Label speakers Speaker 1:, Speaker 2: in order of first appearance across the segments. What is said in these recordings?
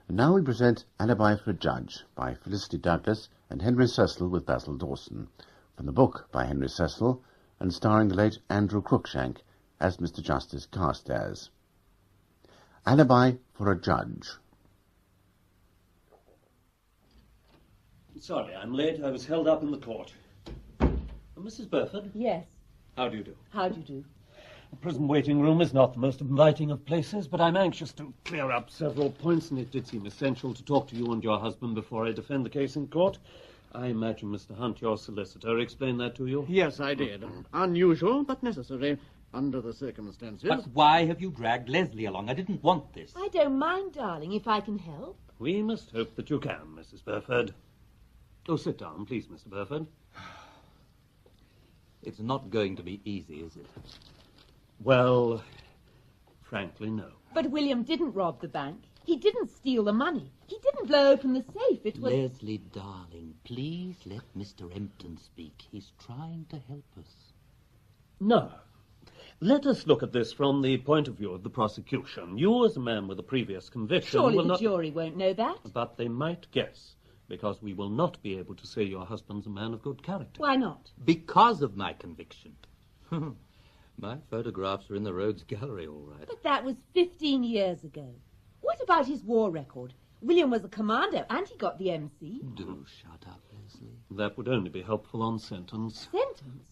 Speaker 1: And now we present Alibi for a Judge by Felicity Douglas and Henry Cecil with Basil Dawson, from the book by Henry Cecil and starring the late Andrew Cruikshank as Mr. Justice Carstairs. Alibi for a Judge.
Speaker 2: Sorry, I'm late. I was held up in the court. Mrs. Burford?
Speaker 3: Yes.
Speaker 2: How do you do?
Speaker 3: How do you do?
Speaker 2: The prison waiting room is not the most inviting of places, but I'm anxious to clear up several points, and it did seem essential to talk to you and your husband before I defend the case in court. I imagine Mr. Hunt, your solicitor, explained that to you?
Speaker 4: Yes, I did. Unusual, but necessary under the circumstances.
Speaker 5: But why have you dragged Leslie along? I didn't want this.
Speaker 3: I don't mind, darling, if I can help.
Speaker 2: We must hope that you can, Mrs. Burford. Oh, sit down, please, Mr. Burford.
Speaker 5: It's not going to be easy, is it?
Speaker 2: Well, frankly, no.
Speaker 3: But William didn't rob the bank. He didn't steal the money. He didn't blow open the safe. It was...
Speaker 5: Leslie, darling, please let Mr. Empton speak. He's trying to help us.
Speaker 2: No. Let us look at this from the point of view of the prosecution. You, as a man with a previous conviction...
Speaker 3: Surely
Speaker 2: will
Speaker 3: the jury won't know that.
Speaker 2: But they might guess, because we will not be able to say your husband's a man of good character.
Speaker 3: Why not?
Speaker 5: Because of my conviction. My photographs are in the Rhodes Gallery, all right.
Speaker 3: But that was 15 years ago. What about his war record? William was a commando, and he got the MC.
Speaker 5: Do shut up, Leslie.
Speaker 2: That would only be helpful on sentence.
Speaker 3: Sentence?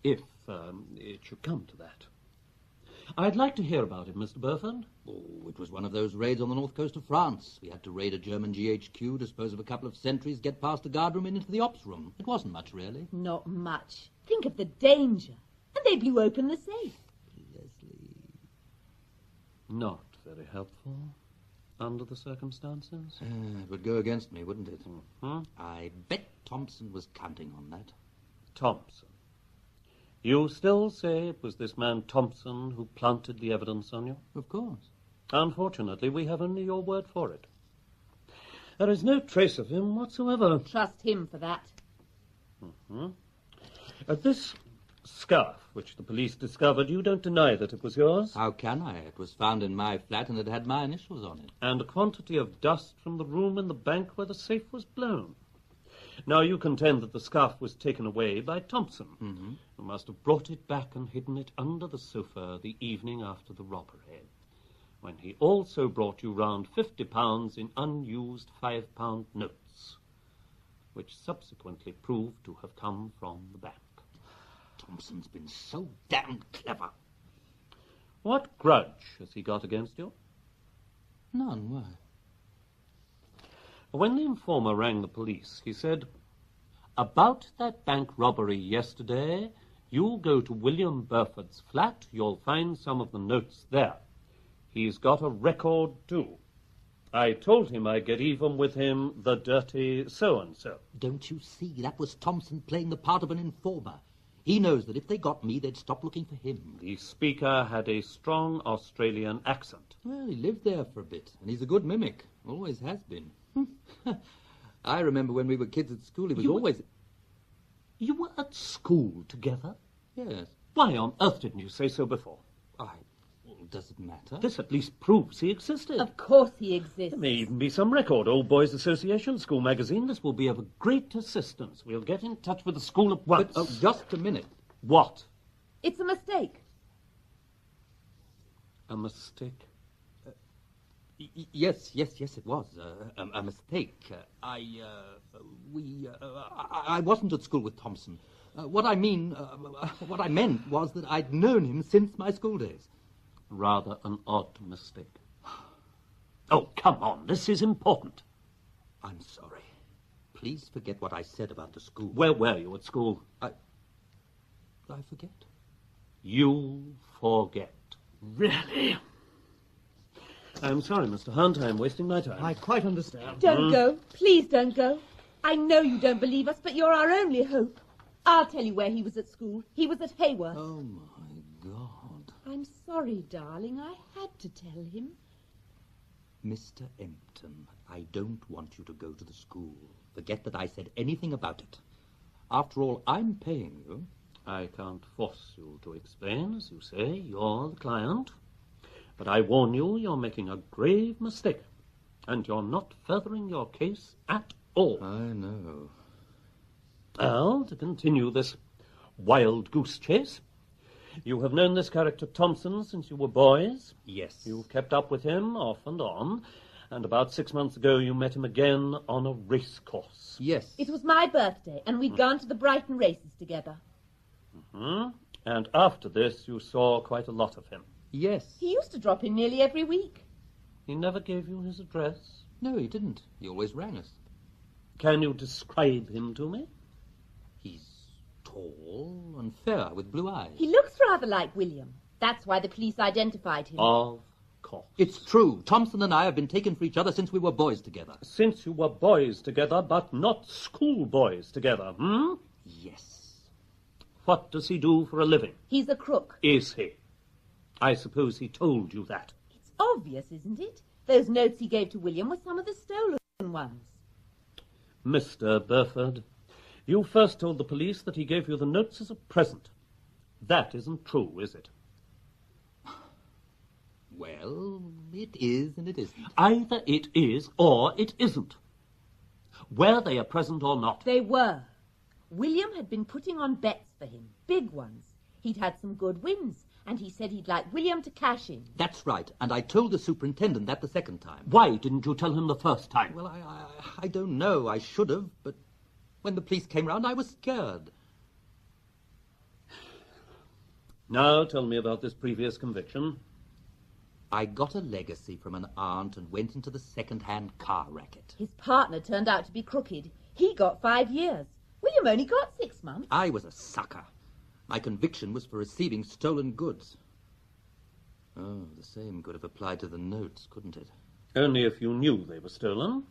Speaker 2: If it should come to that. I'd like to hear about it, Mr. Burford.
Speaker 5: Oh, it was one of those raids on the north coast of France. We had to raid a German GHQ, dispose of a couple of sentries, get past the guardroom and into the ops room. It wasn't much, really.
Speaker 3: Not much. Think of the danger. And they blew open the safe.
Speaker 5: Leslie.
Speaker 2: Not very helpful under the circumstances.
Speaker 5: It would go against me, wouldn't it?
Speaker 2: Mm-hmm.
Speaker 5: I bet Thompson was counting on that.
Speaker 2: Thompson. You still say it was this man Thompson who planted the evidence on you?
Speaker 5: Of course.
Speaker 2: Unfortunately, we have only your word for it. There is no trace of him whatsoever.
Speaker 3: Trust him for that.
Speaker 2: Mm-hmm. This scarf, which the police discovered, you don't deny that it was yours?
Speaker 5: How can I? It was found in my flat and it had my initials on it.
Speaker 2: And a quantity of dust from the room in the bank where the safe was blown. Now, you contend that the scarf was taken away by Thompson, who must have brought it back and hidden it under the sofa the evening after the robbery, when he also brought you round £50 in unused £5 notes, which subsequently proved to have come from the bank.
Speaker 5: Thompson's been so damn clever.
Speaker 2: What grudge has he got against you?
Speaker 5: None, why?
Speaker 2: When the informer rang the police, he said, "About that bank robbery yesterday, you go to William Burford's flat, you'll find some of the notes there. He's got a record, too. I told him I'd get even with him, the dirty so-and-so."
Speaker 5: Don't you see? That was Thompson playing the part of an informer. He knows that if they got me, they'd stop looking for him.
Speaker 2: The speaker had a strong Australian accent.
Speaker 5: Well, he lived there for a bit, and he's a good mimic. Always has been. I remember when we were kids at school, he was always...
Speaker 2: You were at school together?
Speaker 5: Yes.
Speaker 2: Why on earth didn't you say so before?
Speaker 5: Does it matter?
Speaker 2: This at least proves he existed.
Speaker 3: Of course he exists.
Speaker 2: There may even be some record. Old Boys Association, school magazine. This will be of great assistance. We'll get in touch with the school at once.
Speaker 5: But, just a minute.
Speaker 2: What?
Speaker 3: It's a mistake.
Speaker 2: A mistake?
Speaker 5: Yes, it was a mistake. I wasn't at school with Thompson. What I meant was that I'd known him since my school days.
Speaker 2: Rather an odd mistake. Oh, come on, this is important.
Speaker 5: I'm sorry. Please forget what I said about the school.
Speaker 2: Where were you at school?
Speaker 5: I forget.
Speaker 2: You forget. Really? I'm sorry, Mr. Hunt. I'm wasting my time.
Speaker 4: I quite understand.
Speaker 3: Don't go. Please don't go. I know you don't believe us, but you're our only hope. I'll tell you where he was at school. He was at Hayworth.
Speaker 5: Oh, my God.
Speaker 3: I'm sorry, darling. I had to tell him.
Speaker 5: Mr. Empton, I don't want you to go to the school. Forget that I said anything about it. After all, I'm paying you.
Speaker 2: I can't force you to explain, as you say. You're the client. But I warn you, you're making a grave mistake. And you're not furthering your case at all.
Speaker 5: I know.
Speaker 2: Well, to continue this wild goose chase, you have known this character Thompson since you were boys.
Speaker 5: Yes.
Speaker 2: You've kept up with him off and on, and about 6 months ago you met him again on a race course.
Speaker 5: Yes.
Speaker 3: It was my birthday, and we'd gone to the Brighton races together.
Speaker 2: And after this you saw quite a lot of him.
Speaker 5: Yes.
Speaker 3: He used to drop in nearly every week.
Speaker 2: He never gave you his address.
Speaker 5: No, he didn't. He always rang us.
Speaker 2: Can you describe him to me?
Speaker 5: He's tall and fair with blue eyes.
Speaker 3: He looks rather like William. That's why the police identified him.
Speaker 2: Of course.
Speaker 5: It's true. Thompson and I have been taken for each other since we were boys together.
Speaker 2: Since you were boys together, but not schoolboys together,
Speaker 5: Yes.
Speaker 2: What does he do for a living?
Speaker 3: He's a crook.
Speaker 2: Is he? I suppose he told you that.
Speaker 3: It's obvious, isn't it? Those notes he gave to William were some of the stolen ones.
Speaker 2: Mr. Burford, you first told the police that he gave you the notes as a present. That isn't true, is it?
Speaker 5: Well, it is and it isn't.
Speaker 2: Either it is or it isn't. Were they a present or not?
Speaker 3: They were. William had been putting on bets for him, big ones. He'd had some good wins, and he said he'd like William to cash in.
Speaker 5: That's right, and I told the superintendent that the second time.
Speaker 2: Why didn't you tell him the first time?
Speaker 5: Well, I don't know. I should have, but when the police came round, I was scared.
Speaker 2: Now tell me about this previous conviction.
Speaker 5: I got a legacy from an aunt and went into the second-hand car racket.
Speaker 3: His partner turned out to be crooked. He got 5 years. William only got 6 months.
Speaker 5: I was a sucker. My conviction was for receiving stolen goods. Oh, the same could have applied to the notes, couldn't it?
Speaker 2: Only if you knew they were stolen.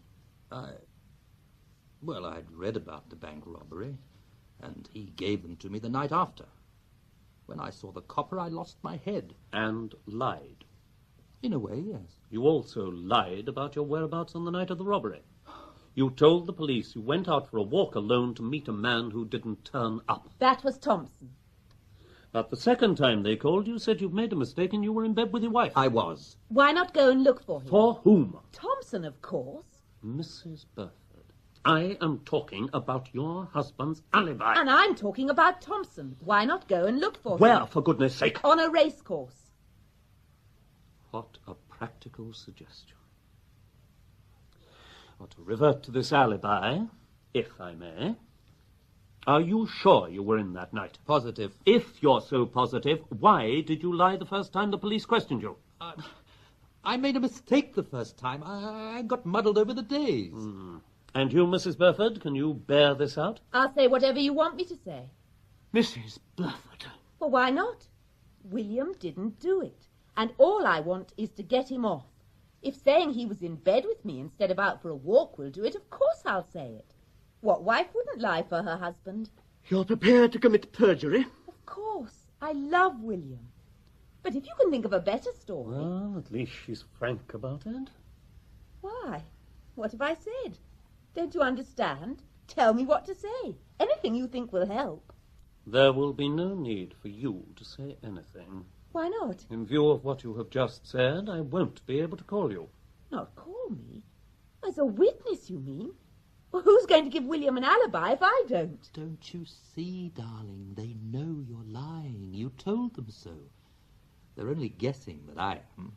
Speaker 5: Well, I'd read about the bank robbery, and he gave them to me the night after. When I saw the copper, I lost my head.
Speaker 2: And lied.
Speaker 5: In a way, yes.
Speaker 2: You also lied about your whereabouts on the night of the robbery. You told the police you went out for a walk alone to meet a man who didn't turn up.
Speaker 3: That was Thompson.
Speaker 2: But the second time they called, you said you'd made a mistake and you were in bed with your wife.
Speaker 5: I was.
Speaker 3: Why not go and look for him?
Speaker 2: For whom?
Speaker 3: Thompson, of course.
Speaker 2: Mrs. Burford, I am talking about your husband's alibi.
Speaker 3: And I'm talking about Thompson. Why not go and look for him?
Speaker 2: Where, for goodness sake?
Speaker 3: On a race course.
Speaker 2: What a practical suggestion. Or to revert to this alibi, if I may, are you sure you were in that night?
Speaker 5: Positive.
Speaker 2: If you're so positive, why did you lie the first time the police questioned you?
Speaker 5: I made a mistake the first time. I got muddled over the days.
Speaker 2: And you, Mrs. Burford, can you bear this out?
Speaker 3: I'll say whatever you want me to say.
Speaker 2: Mrs. Burford.
Speaker 3: Well, why not? William didn't do it. And all I want is to get him off. If saying he was in bed with me instead of out for a walk will do it, of course I'll say it. What wife wouldn't lie for her husband?
Speaker 4: You're prepared to commit perjury?
Speaker 3: Of course. I love William. But if you can think of a better story...
Speaker 2: Well, at least she's frank about it.
Speaker 3: Why? What have I said? Don't you understand? Tell me what to say. Anything you think will help.
Speaker 2: There will be no need for you to say anything.
Speaker 3: Why not?
Speaker 2: In view of what you have just said, I won't be able to call you.
Speaker 3: Not call me? As a witness, you mean? Well, who's going to give William an alibi if I don't?
Speaker 5: Don't you see, darling? They know you're lying. You told them so. They're only guessing that I am.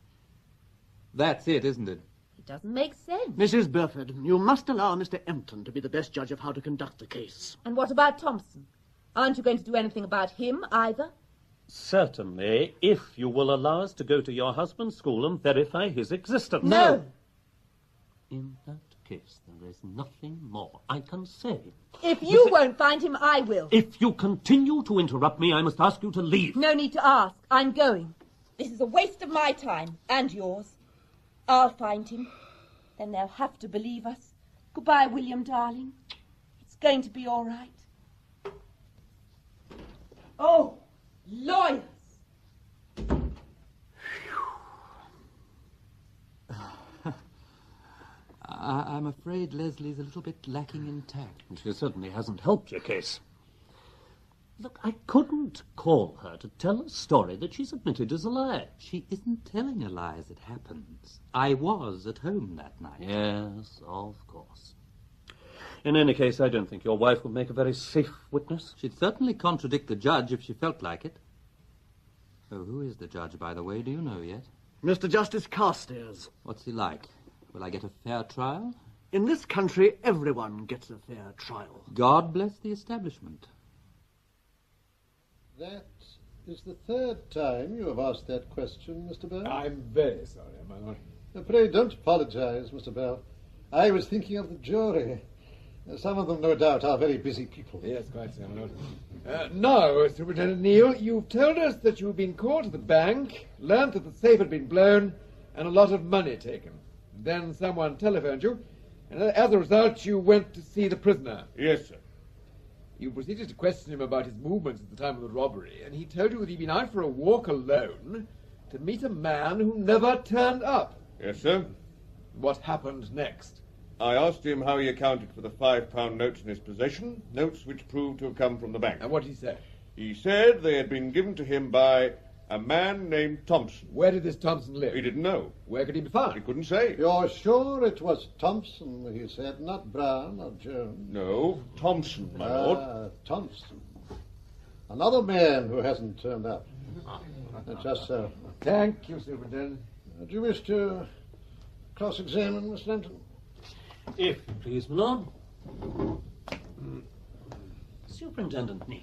Speaker 5: That's it, isn't it?
Speaker 3: It doesn't make sense.
Speaker 4: Mrs. Burford, you must allow Mr. Empton to be the best judge of how to conduct the case.
Speaker 3: And what about Thompson? Aren't you going to do anything about him either?
Speaker 2: Certainly, if you will allow us to go to your husband's school and verify his existence.
Speaker 3: No.
Speaker 2: In that case, there is nothing more I can say.
Speaker 3: If you won't find him, I will.
Speaker 2: If you continue to interrupt me, I must ask you to leave.
Speaker 3: No need to ask. I'm going. This is a waste of my time and yours. I'll find him. Then they'll have to believe us. Goodbye, William, darling. It's going to be all right. Oh, lawyers!
Speaker 5: I'm afraid Leslie's a little bit lacking in tact.
Speaker 2: She certainly hasn't helped your case. Look, I couldn't call her to tell a story that she's admitted is a lie.
Speaker 5: She isn't telling a lie as it happens. I was at home that night.
Speaker 2: Yes, of course. In any case, I don't think your wife would make a very safe witness.
Speaker 5: She'd certainly contradict the judge if she felt like it. Oh, who is the judge, by the way? Do you know yet?
Speaker 4: Mr. Justice Carstairs.
Speaker 5: What's he like? Will I get a fair trial?
Speaker 4: In this country, everyone gets a fair trial.
Speaker 5: God bless the establishment.
Speaker 6: That is the third time you have asked that question, Mr. Bell.
Speaker 7: I'm very sorry, my lord.
Speaker 6: Pray don't apologize, Mr. Bell. I was thinking of the jury. Some of them, no doubt, are very busy people.
Speaker 7: Yes, quite so, my lord. Now, Superintendent Neal, you've told us that you've been called to the bank, learnt that the safe had been blown, and a lot of money taken. Then someone telephoned you, and as a result, you went to see the prisoner.
Speaker 8: Yes, sir.
Speaker 7: You proceeded to question him about his movements at the time of the robbery, and he told you that he'd been out for a walk alone to meet a man who never turned up.
Speaker 8: Yes, sir.
Speaker 7: What happened next?
Speaker 8: I asked him how he accounted for the £5 notes in his possession, notes which proved to have come from the bank.
Speaker 7: And what did he say?
Speaker 8: He said they had been given to him by a man named Thompson.
Speaker 7: Where did this Thompson live?
Speaker 8: He didn't know.
Speaker 7: Where could he be
Speaker 8: He
Speaker 7: found?
Speaker 8: couldn't say.
Speaker 6: You're sure it was Thompson, he said, not Brown or Jones?
Speaker 8: No, Thompson, my lord.
Speaker 6: Thompson. Another man who hasn't turned up. Just so.
Speaker 7: Thank you, Superintendent.
Speaker 6: Do you wish to cross-examine Miss Lenton?
Speaker 2: If you please, my lord. Superintendent Neal,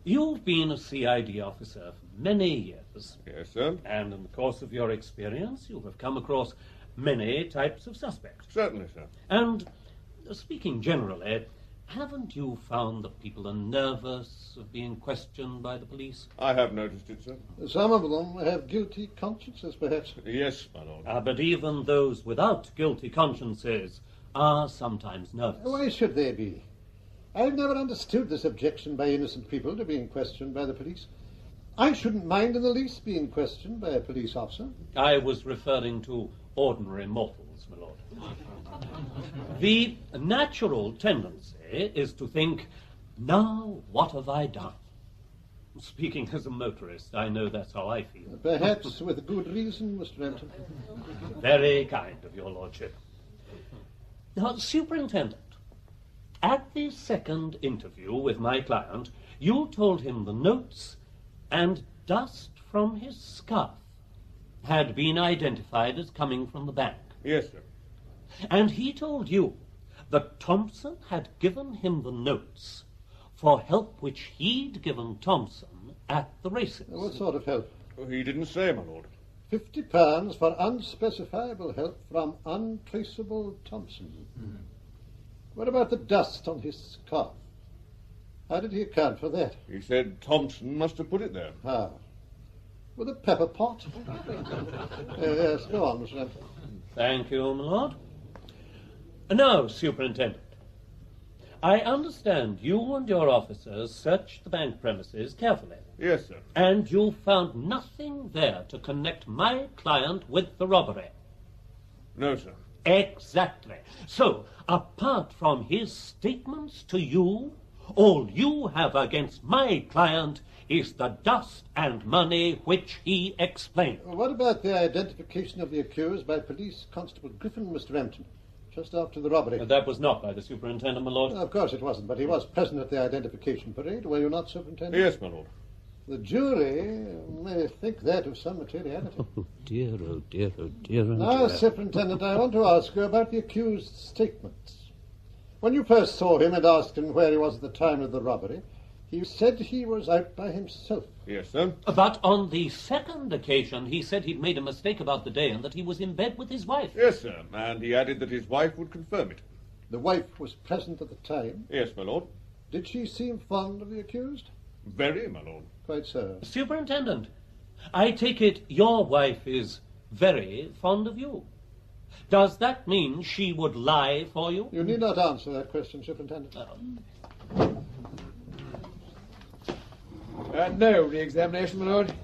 Speaker 2: you've been a CID officer for many years.
Speaker 8: Yes, sir.
Speaker 2: And in the course of your experience, you have come across many types of suspects.
Speaker 8: Certainly, sir.
Speaker 2: And speaking generally, haven't you found that people are nervous of being questioned by the police?
Speaker 8: I have noticed it, sir.
Speaker 6: Some of them have guilty consciences, perhaps.
Speaker 8: Yes, my lord.
Speaker 2: But even those without guilty consciences are sometimes nervous.
Speaker 6: Why should they be? I've never understood this objection by innocent people to being questioned by the police. I shouldn't mind in the least being questioned by a police officer.
Speaker 2: I was referring to ordinary mortals, my lord. The natural tendency is to think, now what have I done? Speaking as a motorist, I know that's how I feel.
Speaker 6: Perhaps with good reason, Mr. Empton.
Speaker 2: Very kind of your lordship. Now, Superintendent, at the second interview with my client, you told him the notes and dust from his scarf had been identified as coming from the bank.
Speaker 8: Yes, sir.
Speaker 2: And he told you that Thompson had given him the notes for help which he'd given Thompson at the races.
Speaker 6: What sort of help?
Speaker 8: Oh, he didn't say, my lord.
Speaker 6: £50 for unspecifiable help from untraceable Thompson. What about the dust on his scarf? How did he account for that?
Speaker 8: He said Thompson must have put it there.
Speaker 6: How? With a pepper pot? Yes, go on, Mr. Empton.
Speaker 2: Thank you, my lord. Now, Superintendent, I understand you and your officers searched the bank premises carefully.
Speaker 8: Yes, sir.
Speaker 2: And you found nothing there to connect my client with the robbery.
Speaker 8: No, sir.
Speaker 2: Exactly. So, apart from his statements to you, all you have against my client is the dust and money which he explained.
Speaker 6: What about the identification of the accused by Police Constable Griffin, Mr. Empton, just after the robbery?
Speaker 2: That was not by the superintendent, my lord.
Speaker 6: Of course it wasn't, but he was present at the identification parade, were you not, Superintendent?
Speaker 8: Yes, my lord.
Speaker 6: The jury may think that of some materiality.
Speaker 2: Oh dear, oh dear, oh dear, oh
Speaker 6: Now,
Speaker 2: dear.
Speaker 6: Superintendent, I want to ask you about the accused's statements. When you first saw him and asked him where he was at the time of the robbery, he said he was out by himself.
Speaker 8: Yes, sir.
Speaker 2: But on the second occasion, he said he'd made a mistake about the day and that he was in bed with his wife.
Speaker 8: Yes, sir. And he added that his wife would confirm it.
Speaker 6: The wife was present at the time.
Speaker 8: Yes, my lord.
Speaker 6: Did she seem fond of the accused?
Speaker 8: Very, my lord.
Speaker 6: Quite so.
Speaker 2: Superintendent, I take it your wife is very fond of you. Does that mean she would lie for you?
Speaker 6: You need not answer that question, Superintendent.
Speaker 7: No re-examination, my lord.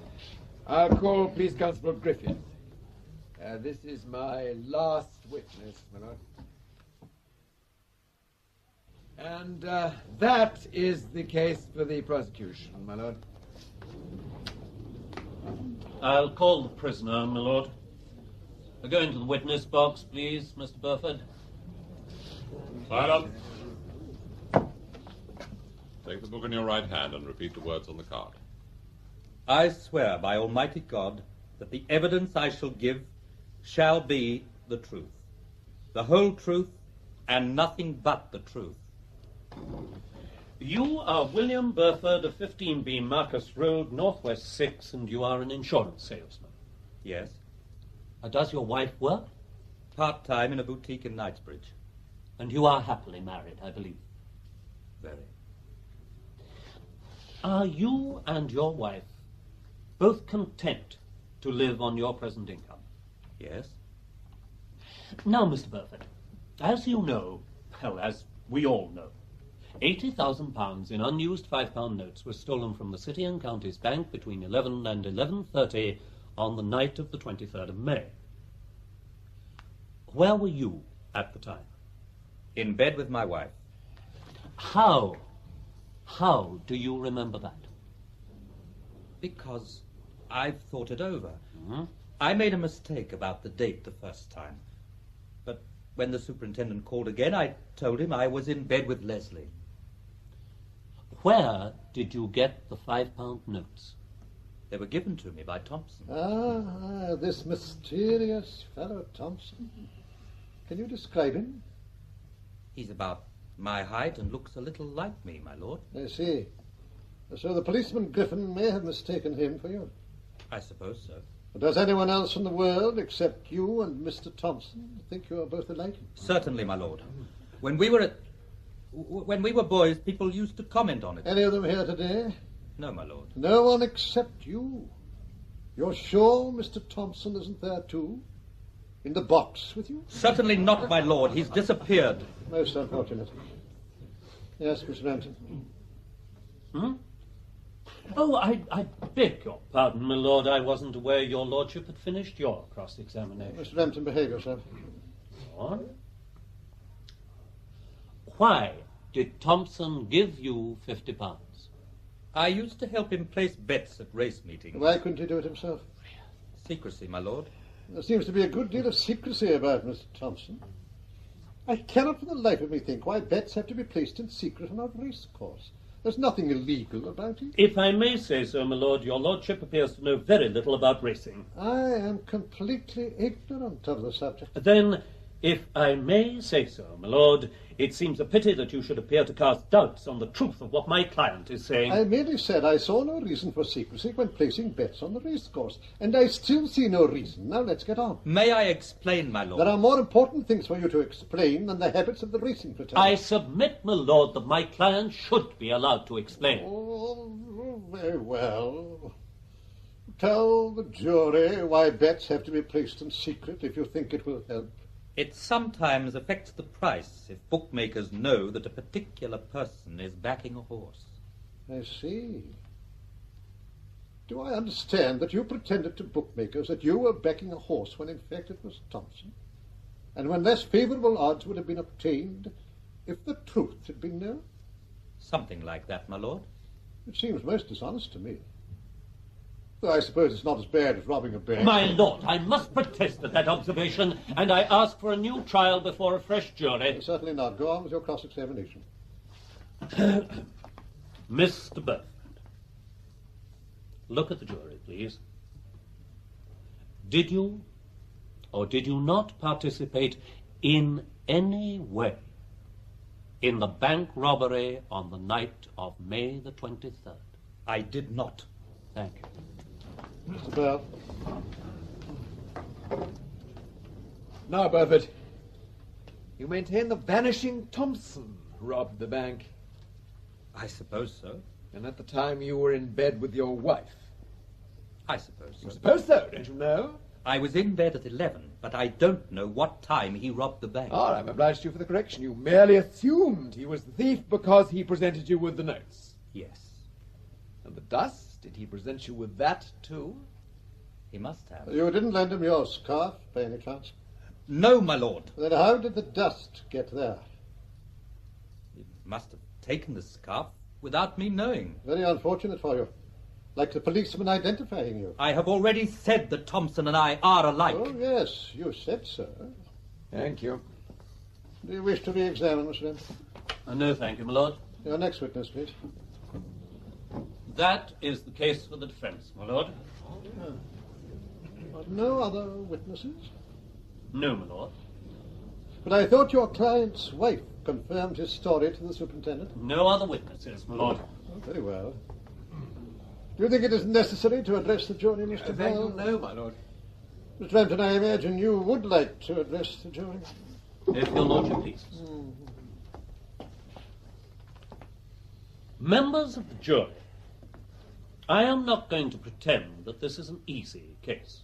Speaker 7: I'll call Police Constable Griffith. This is my last witness, my lord. And that is the case for the prosecution, my lord.
Speaker 2: I'll call the prisoner, my lord. Go into the witness box, please, Mr. Burford.
Speaker 9: Silence. Take the book in your right hand and repeat the words on the card.
Speaker 5: I swear by Almighty God that the evidence I shall give shall be the truth, the whole truth, and nothing but the truth.
Speaker 2: You are William Burford of 15B Marcus Road, Northwest 6, and you are an insurance salesman.
Speaker 5: Yes.
Speaker 2: Does your wife work?
Speaker 5: Part-time in a boutique in Knightsbridge.
Speaker 2: And you are happily married, I believe.
Speaker 5: Very.
Speaker 2: Are you and your wife both content to live on your present income?
Speaker 5: Yes.
Speaker 2: Now, Mr. Burford, as you know, well, as we all know, £80,000 in unused £5 notes were stolen from the City and Counties Bank between 11 and 11:30 on the night of the 23rd of May. Where were you at the time?
Speaker 5: In bed with my wife.
Speaker 2: How do you remember that?
Speaker 5: Because I've thought it over.
Speaker 2: Mm-hmm.
Speaker 5: I made a mistake about the date the first time. But when the superintendent called again, I told him I was in bed with Leslie.
Speaker 2: Where did you get the £5 notes?
Speaker 5: They were given to me by Thompson.
Speaker 6: Ah, this mysterious fellow Thompson. Can you describe him?
Speaker 5: He's about my height and looks a little like me, my lord.
Speaker 6: I see. So the policeman Griffin may have mistaken him for you.
Speaker 5: I suppose so.
Speaker 6: But does anyone else in the world, except you and Mr. Thompson, think you are both alike?
Speaker 5: Certainly, my lord. When we were boys, people used to comment on it.
Speaker 6: Any of them here today?
Speaker 5: No, my lord.
Speaker 6: No one except you. You're sure Mr. Thompson isn't there too? In the box with you?
Speaker 5: Certainly not, my lord. He's disappeared.
Speaker 6: Most unfortunate. Yes, Mr. Rampton.
Speaker 2: Hmm? Oh, I beg your pardon, my lord. I wasn't aware your lordship had finished your cross-examination.
Speaker 6: Mr. Rampton, behave yourself.
Speaker 2: What? Why did Thompson give you £50?
Speaker 5: I used to help him place bets at race meetings.
Speaker 6: Why couldn't he do it himself?
Speaker 5: Secrecy, my lord.
Speaker 6: There seems to be a good deal of secrecy about Mr. Thompson. I cannot for the life of me think why bets have to be placed in secret on a race course. There's nothing illegal about it.
Speaker 2: If I may say so, my lord, your lordship appears to know very little about racing.
Speaker 6: I am completely ignorant of the subject.
Speaker 2: Then, if I may say so, my lord, it seems a pity that you should appear to cast doubts on the truth of what my client is saying.
Speaker 6: I merely said I saw no reason for secrecy when placing bets on the racecourse, and I still see no reason. Now let's get on.
Speaker 5: May I explain, my lord?
Speaker 6: There are more important things for you to explain than the habits of the racing fraternity.
Speaker 2: I submit, my lord, that my client should be allowed to explain.
Speaker 6: Oh, very well. Tell the jury why bets have to be placed in secret if you think it will help.
Speaker 5: It sometimes affects the price if bookmakers know that a particular person is backing a horse.
Speaker 6: I see. Do I understand that you pretended to bookmakers that you were backing a horse when in fact it was Thompson? And when less favourable odds would have been obtained if the truth had been known?
Speaker 5: Something like that, my lord.
Speaker 6: It seems most dishonest to me. Though I suppose it's not as bad as robbing a bank.
Speaker 2: My lord, I must protest at that observation, and I ask for a new trial before a fresh jury.
Speaker 6: Certainly not. Go on with your cross-examination.
Speaker 2: Mr. Burford, look at the jury, please. Did you or did you not participate in any way in the bank robbery on the night of May the 23rd?
Speaker 5: I did not.
Speaker 2: Thank you.
Speaker 6: Mr. Bell.
Speaker 7: Now, Burford, you maintain the vanishing Thompson robbed the bank.
Speaker 5: I suppose so.
Speaker 7: And at the time you were in bed with your wife.
Speaker 5: I suppose so.
Speaker 7: You suppose so, don't you know?
Speaker 5: I was in bed at 11, but I don't know what time he robbed the bank.
Speaker 7: Ah, I'm obliged to you for the correction. You merely assumed he was the thief because he presented you with the notes.
Speaker 5: Yes.
Speaker 7: And the dust? Did he present you with that, too?
Speaker 5: He must have.
Speaker 6: You didn't lend him your scarf, by any chance?
Speaker 5: No, my lord.
Speaker 6: Then how did the dust get there?
Speaker 5: It must have taken the scarf without me knowing.
Speaker 6: Very unfortunate for you. Like the policeman identifying you.
Speaker 5: I have already said that Thompson and I are alike.
Speaker 6: Oh, yes, you said so.
Speaker 7: Thank you.
Speaker 6: Do you wish to re-examine, Mr. Renton?
Speaker 2: No, thank you, my lord.
Speaker 6: Your next witness, please.
Speaker 2: That is the case for the defence, my lord.
Speaker 6: No other witnesses?
Speaker 2: No, my lord.
Speaker 6: But I thought your client's wife confirmed his story to the superintendent.
Speaker 2: No other witnesses, my lord.
Speaker 6: Oh, very well. Do you think it is necessary to address the jury, Mr. Bell?
Speaker 7: No, my lord.
Speaker 6: Mr. Renton, I imagine you would like to address the jury.
Speaker 2: If your lordship pleases. Members of the jury, I am not going to pretend that this is an easy case.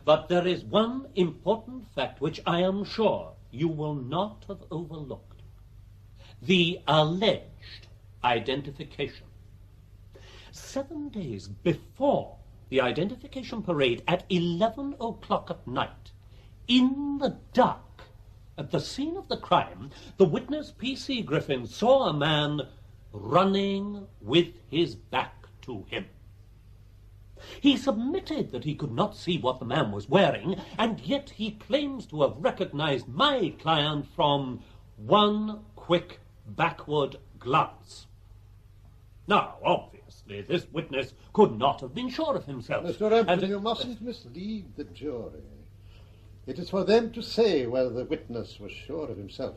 Speaker 2: But there is one important fact which I am sure you will not have overlooked. The alleged identification. 7 days before the identification parade at 11 o'clock at night, in the dark, at the scene of the crime, the witness P.C. Griffin saw a man running with his back to him. He submitted that he could not see what the man was wearing, and yet he claims to have recognized my client from one quick backward glance. Now, obviously, this witness could not have been sure of himself.
Speaker 6: Mr. Renton, you mustn't mislead the jury. It is for them to say whether the witness was sure of himself,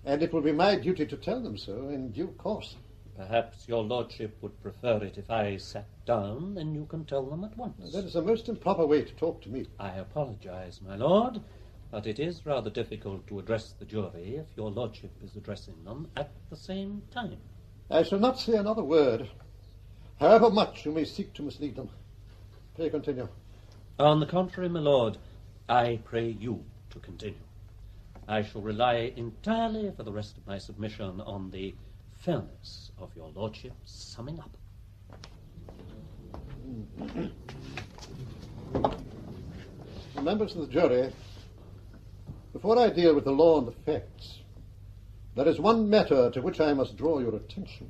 Speaker 6: and it will be my duty to tell them so in due course.
Speaker 2: Perhaps your lordship would prefer it if I sat down, and you can tell them at once.
Speaker 6: That is a most improper way to talk to me.
Speaker 2: I apologize, my lord, but it is rather difficult to address the jury if your lordship is addressing them at the same time.
Speaker 6: I shall not say another word, however much you may seek to mislead them. Pray continue.
Speaker 2: On the contrary, my lord, I pray you to continue. I shall rely entirely for the rest of my submission on the fairness of your lordship's summing up.
Speaker 6: Members of the jury, before I deal with the law and the facts, there is one matter to which I must draw your attention.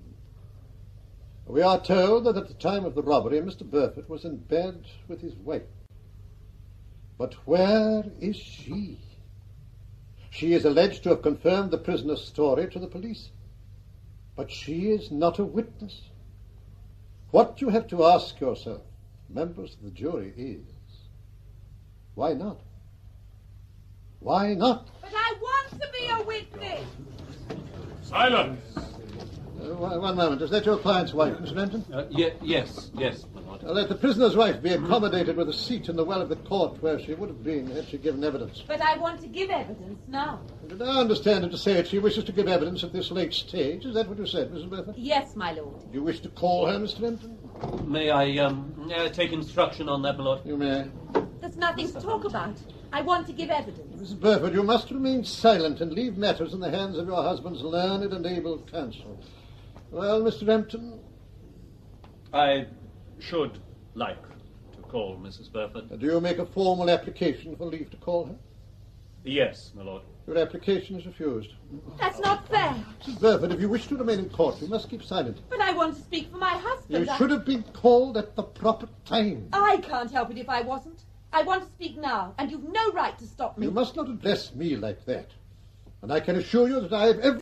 Speaker 6: We are told that at the time of the robbery, Mr. Burford was in bed with his wife. But where is she? She is alleged to have confirmed the prisoner's story to the police, but she is not a witness. What you have to ask yourself, members of the jury, is, why not? Why not?
Speaker 3: But I want to be a witness.
Speaker 9: Silence!
Speaker 6: One moment. Is that your client's wife, Mr. Renton?
Speaker 2: Yes, my lord.
Speaker 6: Let the prisoner's wife be accommodated with a seat in the well of the court where she would have been had she given evidence.
Speaker 3: But I want to give evidence now.
Speaker 6: Did I understand her to say that she wishes to give evidence at this late stage? Is that what you said, Mrs. Burford?
Speaker 3: Yes, my lord.
Speaker 6: Do you wish to call her, Mr. Renton?
Speaker 2: May I take instruction on that, my lord?
Speaker 6: You may.
Speaker 3: There's nothing to talk about. I want to give evidence.
Speaker 6: Mrs. Burford, you must remain silent and leave matters in the hands of your husband's learned and able counsel. Well, Mr. Renton?
Speaker 2: I should like to call Mrs. Burford.
Speaker 6: Do you make a formal application for leave to call her?
Speaker 2: Yes, my lord.
Speaker 6: Your application is refused.
Speaker 3: That's not fair.
Speaker 6: Mrs. Burford, if you wish to remain in court, you must keep silent.
Speaker 3: But I want to speak for my husband.
Speaker 6: You should have been called at the proper time.
Speaker 3: I can't help it if I wasn't. I want to speak now, and you've no right to stop me.
Speaker 6: You must not address me like that. And I can assure you that I have every...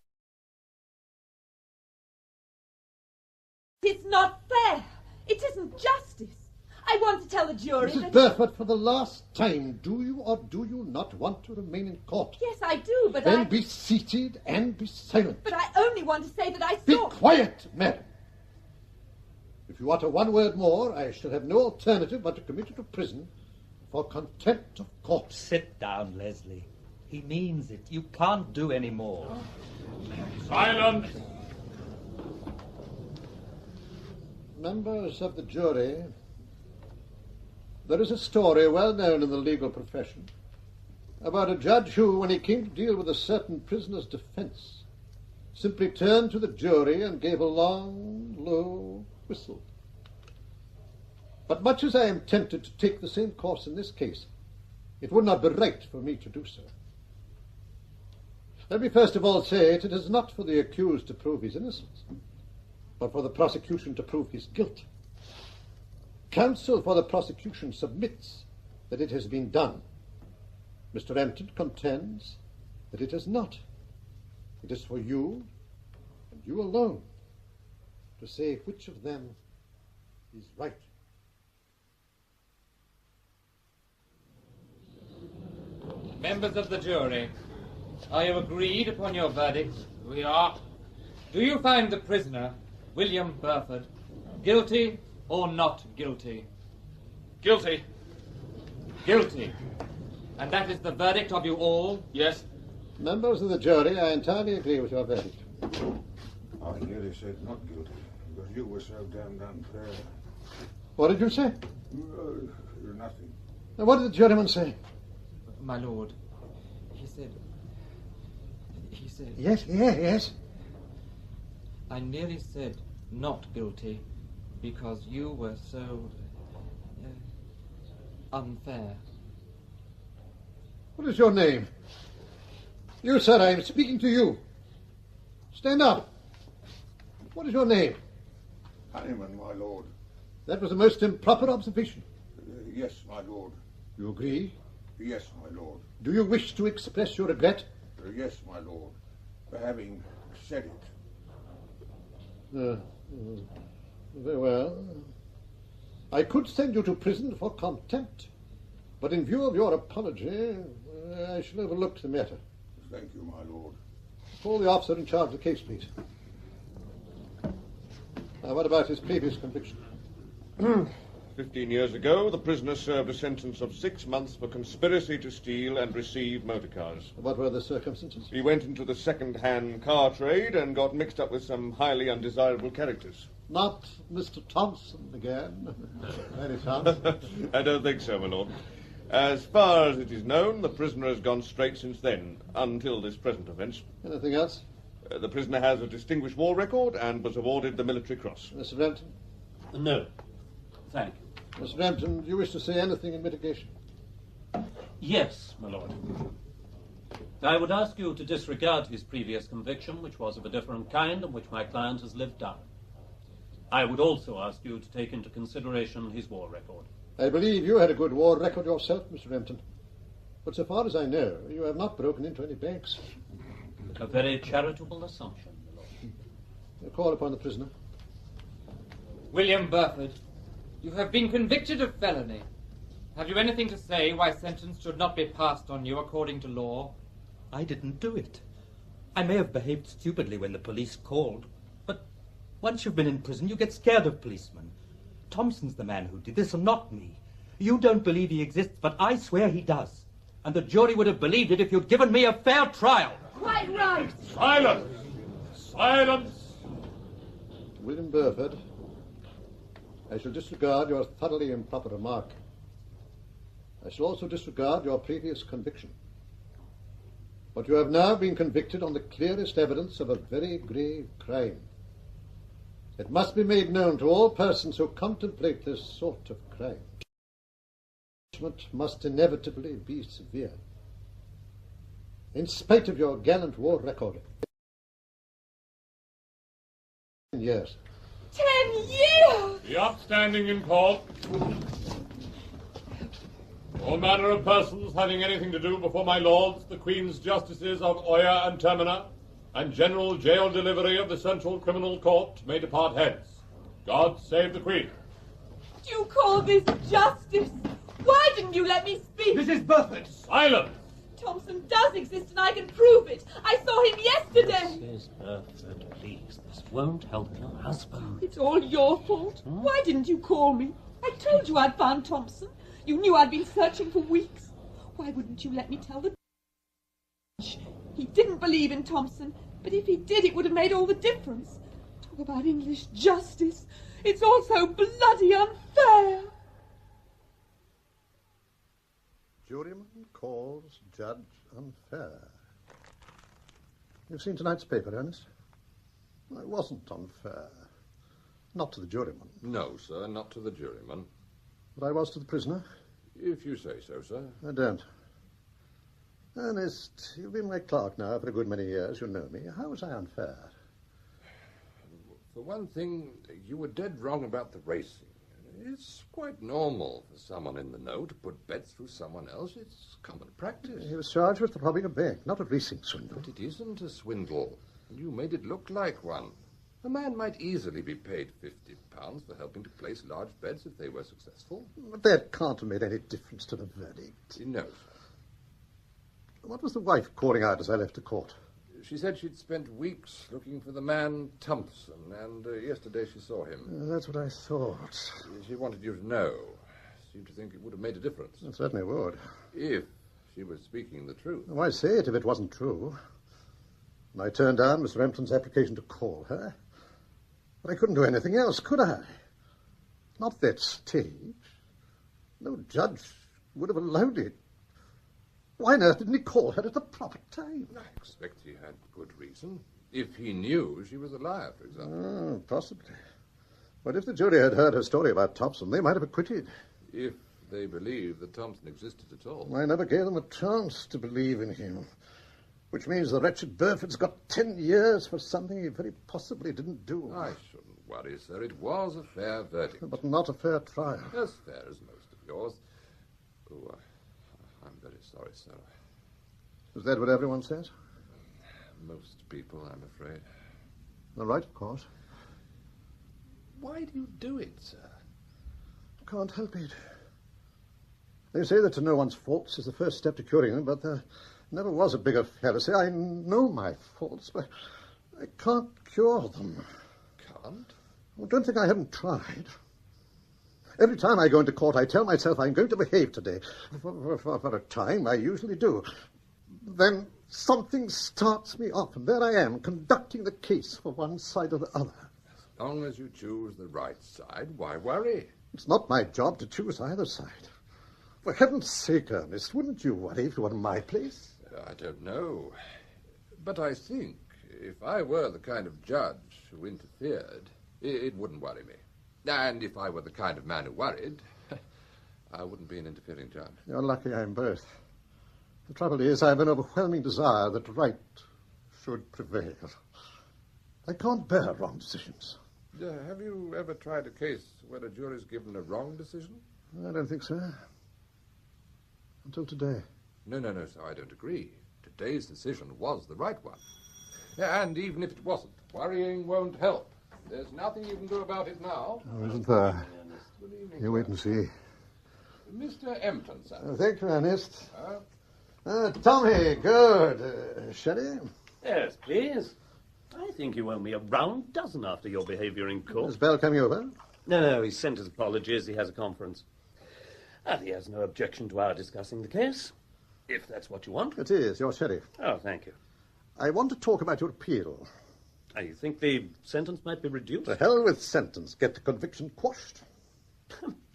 Speaker 3: It's not fair. It isn't justice. I want to tell the jury
Speaker 6: Mrs.
Speaker 3: that...
Speaker 6: Burford, for the last time, do you or do you not want to remain in court?
Speaker 3: Yes, I do, but
Speaker 6: Then be seated and be silent.
Speaker 3: But I only want to say that I
Speaker 6: Be
Speaker 3: saw...
Speaker 6: quiet, madam. If you utter one word more, I shall have no alternative but to commit you to prison for contempt of court.
Speaker 5: Sit down, Leslie. He means it. You can't do any more.
Speaker 9: Silence!
Speaker 6: Members of the jury, there is a story well known in the legal profession about a judge who, when he came to deal with a certain prisoner's defense, simply turned to the jury and gave a long, low whistle. But much as I am tempted to take the same course in this case, it would not be right for me to do so. Let me first of all say it is not for the accused to prove his innocence, but for the prosecution to prove his guilt. Counsel for the prosecution submits that it has been done. Mr. Empton contends that it has not. It is for you, and you alone, to say which of them is right.
Speaker 10: Members of the jury, are you agreed upon your verdict?
Speaker 7: We are.
Speaker 10: Do you find the prisoner, William Burford, guilty or not guilty?
Speaker 7: Guilty.
Speaker 10: Guilty. And that is the verdict of you all?
Speaker 7: Yes.
Speaker 6: Members of the jury, I entirely agree with your verdict.
Speaker 11: I nearly said not guilty, because you were so damned unfair.
Speaker 6: What did you say?
Speaker 11: Nothing.
Speaker 6: What did the juryman say?
Speaker 10: My lord, he said...
Speaker 6: Yes.
Speaker 10: I nearly said not guilty because you were so... unfair.
Speaker 6: What is your name? You, sir, I am speaking to you. Stand up. What is your name?
Speaker 11: Honeyman, my lord.
Speaker 6: That was a most improper observation.
Speaker 11: Yes, my lord.
Speaker 6: You agree?
Speaker 11: Yes, my lord.
Speaker 6: Do you wish to express your regret?
Speaker 11: Yes, my lord, for having said it.
Speaker 6: Very well. I could send you to prison for contempt, but in view of your apology, I shall overlook the matter.
Speaker 11: Thank you, my lord.
Speaker 6: Call the officer in charge of the case, please. Now, what about his previous conviction?
Speaker 8: 15 years ago, the prisoner served a sentence of 6 months for conspiracy to steal and receive motor cars.
Speaker 6: What were the circumstances?
Speaker 8: He went into the second-hand car trade and got mixed up with some highly undesirable characters.
Speaker 6: Not Mr. Thompson again, any chance?
Speaker 8: I don't think so, my lord. As far as it is known, the prisoner has gone straight since then, until this present offence.
Speaker 6: Anything else?
Speaker 8: The prisoner has a distinguished war record and was awarded the Military Cross.
Speaker 6: Mr. Rampton?
Speaker 2: No, thank you.
Speaker 6: Mr. Rampton, do you wish to say anything in mitigation?
Speaker 2: Yes, my lord. I would ask you to disregard his previous conviction, which was of a different kind and which my client has lived down. I would also ask you to take into consideration his war record.
Speaker 6: I believe you had a good war record yourself, Mr. Rampton. But so far as I know, you have not broken into any banks.
Speaker 2: A very charitable assumption, my lord.
Speaker 6: I call upon the prisoner.
Speaker 10: William Burford, you have been convicted of felony. Have you anything to say why sentence should not be passed on you according to law?
Speaker 5: I didn't do it. I may have behaved stupidly when the police called, but once you've been in prison, you get scared of policemen. Thompson's the man who did this, and not me. You don't believe he exists, but I swear he does. And the jury would have believed it if you'd given me a fair trial.
Speaker 3: Quite right.
Speaker 9: Silence! Silence!
Speaker 6: William Burford, I shall disregard your thoroughly improper remark. I shall also disregard your previous conviction. But you have now been convicted on the clearest evidence of a very grave crime. It must be made known to all persons who contemplate this sort of crime. Punishment must inevitably be severe. In spite of your gallant war record. 10 years.
Speaker 3: 10 years!
Speaker 9: The upstanding in court. All manner of persons having anything to do before my lords, the Queen's Justices of Oyer and Termina, and general jail delivery of the Central Criminal Court may depart hence. God save the Queen.
Speaker 3: Do you call this justice? Why didn't you let me speak?
Speaker 9: Mrs. Burford! Silence!
Speaker 3: Thompson does exist and I can prove it. I saw him yesterday.
Speaker 2: Mrs. Burford, please. This won't help your husband.
Speaker 3: It's all your fault. Why didn't you call me? I told you I'd found Thompson. You knew I'd been searching for weeks. Why wouldn't you let me tell the judge? He didn't believe in Thompson, but if he did, it would have made all the difference. Talk about English justice. It's all so bloody unfair.
Speaker 6: Juryman calls judge unfair. You've seen tonight's paper, Ernest? It wasn't unfair. Not to the juryman.
Speaker 9: No, sir, not to the juryman.
Speaker 6: But I was to the prisoner.
Speaker 9: If you say so, sir.
Speaker 6: I don't. Ernest, you've been my clerk now for a good many years. You know me. How was I unfair?
Speaker 11: For one thing, you were dead wrong about the racing. It's quite normal for someone in the know to put bets through someone else. It's common practice.
Speaker 6: He was charged with robbing a bank, not a racing swindle.
Speaker 11: But it isn't a swindle. You made it look like one. A man might easily be paid £50 for helping to place large bets if they were successful.
Speaker 6: But that can't have made any difference to the verdict.
Speaker 11: No, sir.
Speaker 6: What was the wife calling out as I left the court?
Speaker 11: She said she'd spent weeks looking for the man Thompson, and yesterday she saw him.
Speaker 6: That's what I thought.
Speaker 11: She wanted you to know. Seemed to think it would have made a difference.
Speaker 6: It certainly would.
Speaker 11: If she was speaking the truth.
Speaker 6: Why say it if it wasn't true? And I turned down Mr. Empton's application to call her. But I couldn't do anything else, could I? Not that stage. No judge would have allowed it. Why on earth didn't he call her at the proper time?
Speaker 11: I expect he had good reason. If he knew she was a liar, for example.
Speaker 6: Possibly. But if the jury had heard her story about Thompson, they might have acquitted.
Speaker 11: If they believed that Thompson existed at all.
Speaker 6: I never gave them a chance to believe in him. Which means the wretched Burford's got 10 years for something he very possibly didn't do.
Speaker 11: I shouldn't worry, sir. It was a fair verdict.
Speaker 6: But not a fair trial.
Speaker 11: As fair as most of yours. Oh, I'm very sorry, sir.
Speaker 6: Is that what everyone says?
Speaker 11: Most people, I'm afraid.
Speaker 6: All right, of course.
Speaker 11: Why do you do it, sir?
Speaker 6: Can't help it. They say that to know one's faults is the first step to curing them, but there never was a bigger fallacy. I know my faults, but I can't cure them.
Speaker 11: Can't?
Speaker 6: Well, don't think I haven't tried. Every time I go into court, I tell myself I'm going to behave today. For a time, I usually do. Then something starts me off, and there I am, conducting the case for one side or the other.
Speaker 11: As long as you choose the right side, why worry?
Speaker 6: It's not my job to choose either side. For heaven's sake, Ernest, wouldn't you worry if you were in my place?
Speaker 11: I don't know. But I think if I were the kind of judge who interfered, it wouldn't worry me. And if I were the kind of man who worried, I wouldn't be an interfering judge.
Speaker 6: You're lucky I'm both. The trouble is, I have an overwhelming desire that right should prevail. I can't bear wrong decisions.
Speaker 11: Have you ever tried a case where a jury's given a wrong decision?
Speaker 6: I don't think so. Until today.
Speaker 11: No, sir, I don't agree. Today's decision was the right one. And even if it wasn't, worrying won't help. There's nothing you can do about it now.
Speaker 6: Oh, isn't there? You wait and see.
Speaker 11: Mr. Empton, sir.
Speaker 6: Thank you, Ernest. Tommy, good. Sherry?
Speaker 2: Yes, please. I think you owe me a round dozen after your behaviour in court.
Speaker 6: Is Bell coming over?
Speaker 2: No, he sent his apologies. He has a conference. And he has no objection to our discussing the case, if that's what you want.
Speaker 6: It is. You're sheriff.
Speaker 2: Oh, thank you.
Speaker 6: I want to talk about your appeal.
Speaker 2: You think the sentence might be reduced?
Speaker 6: To hell with sentence. Get the conviction quashed.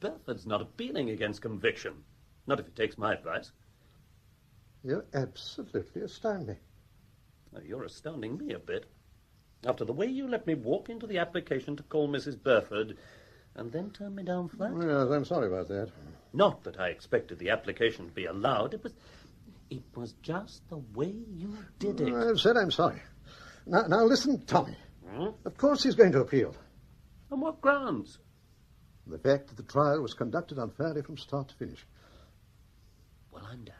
Speaker 2: Burford's not appealing against conviction. Not if he takes my advice.
Speaker 6: You absolutely astound me.
Speaker 2: You're astounding me a bit. After the way you let me walk into the application to call Mrs. Burford and then turn me down flat.
Speaker 6: Yes, I'm sorry about that.
Speaker 2: Not that I expected the application to be allowed. It was just the way you did it.
Speaker 6: I've said I'm sorry. Now listen, Tommy. Of course he's going to appeal.
Speaker 2: On what grounds?
Speaker 6: The fact that the trial was conducted unfairly from start to finish.
Speaker 2: Well, I'm damned.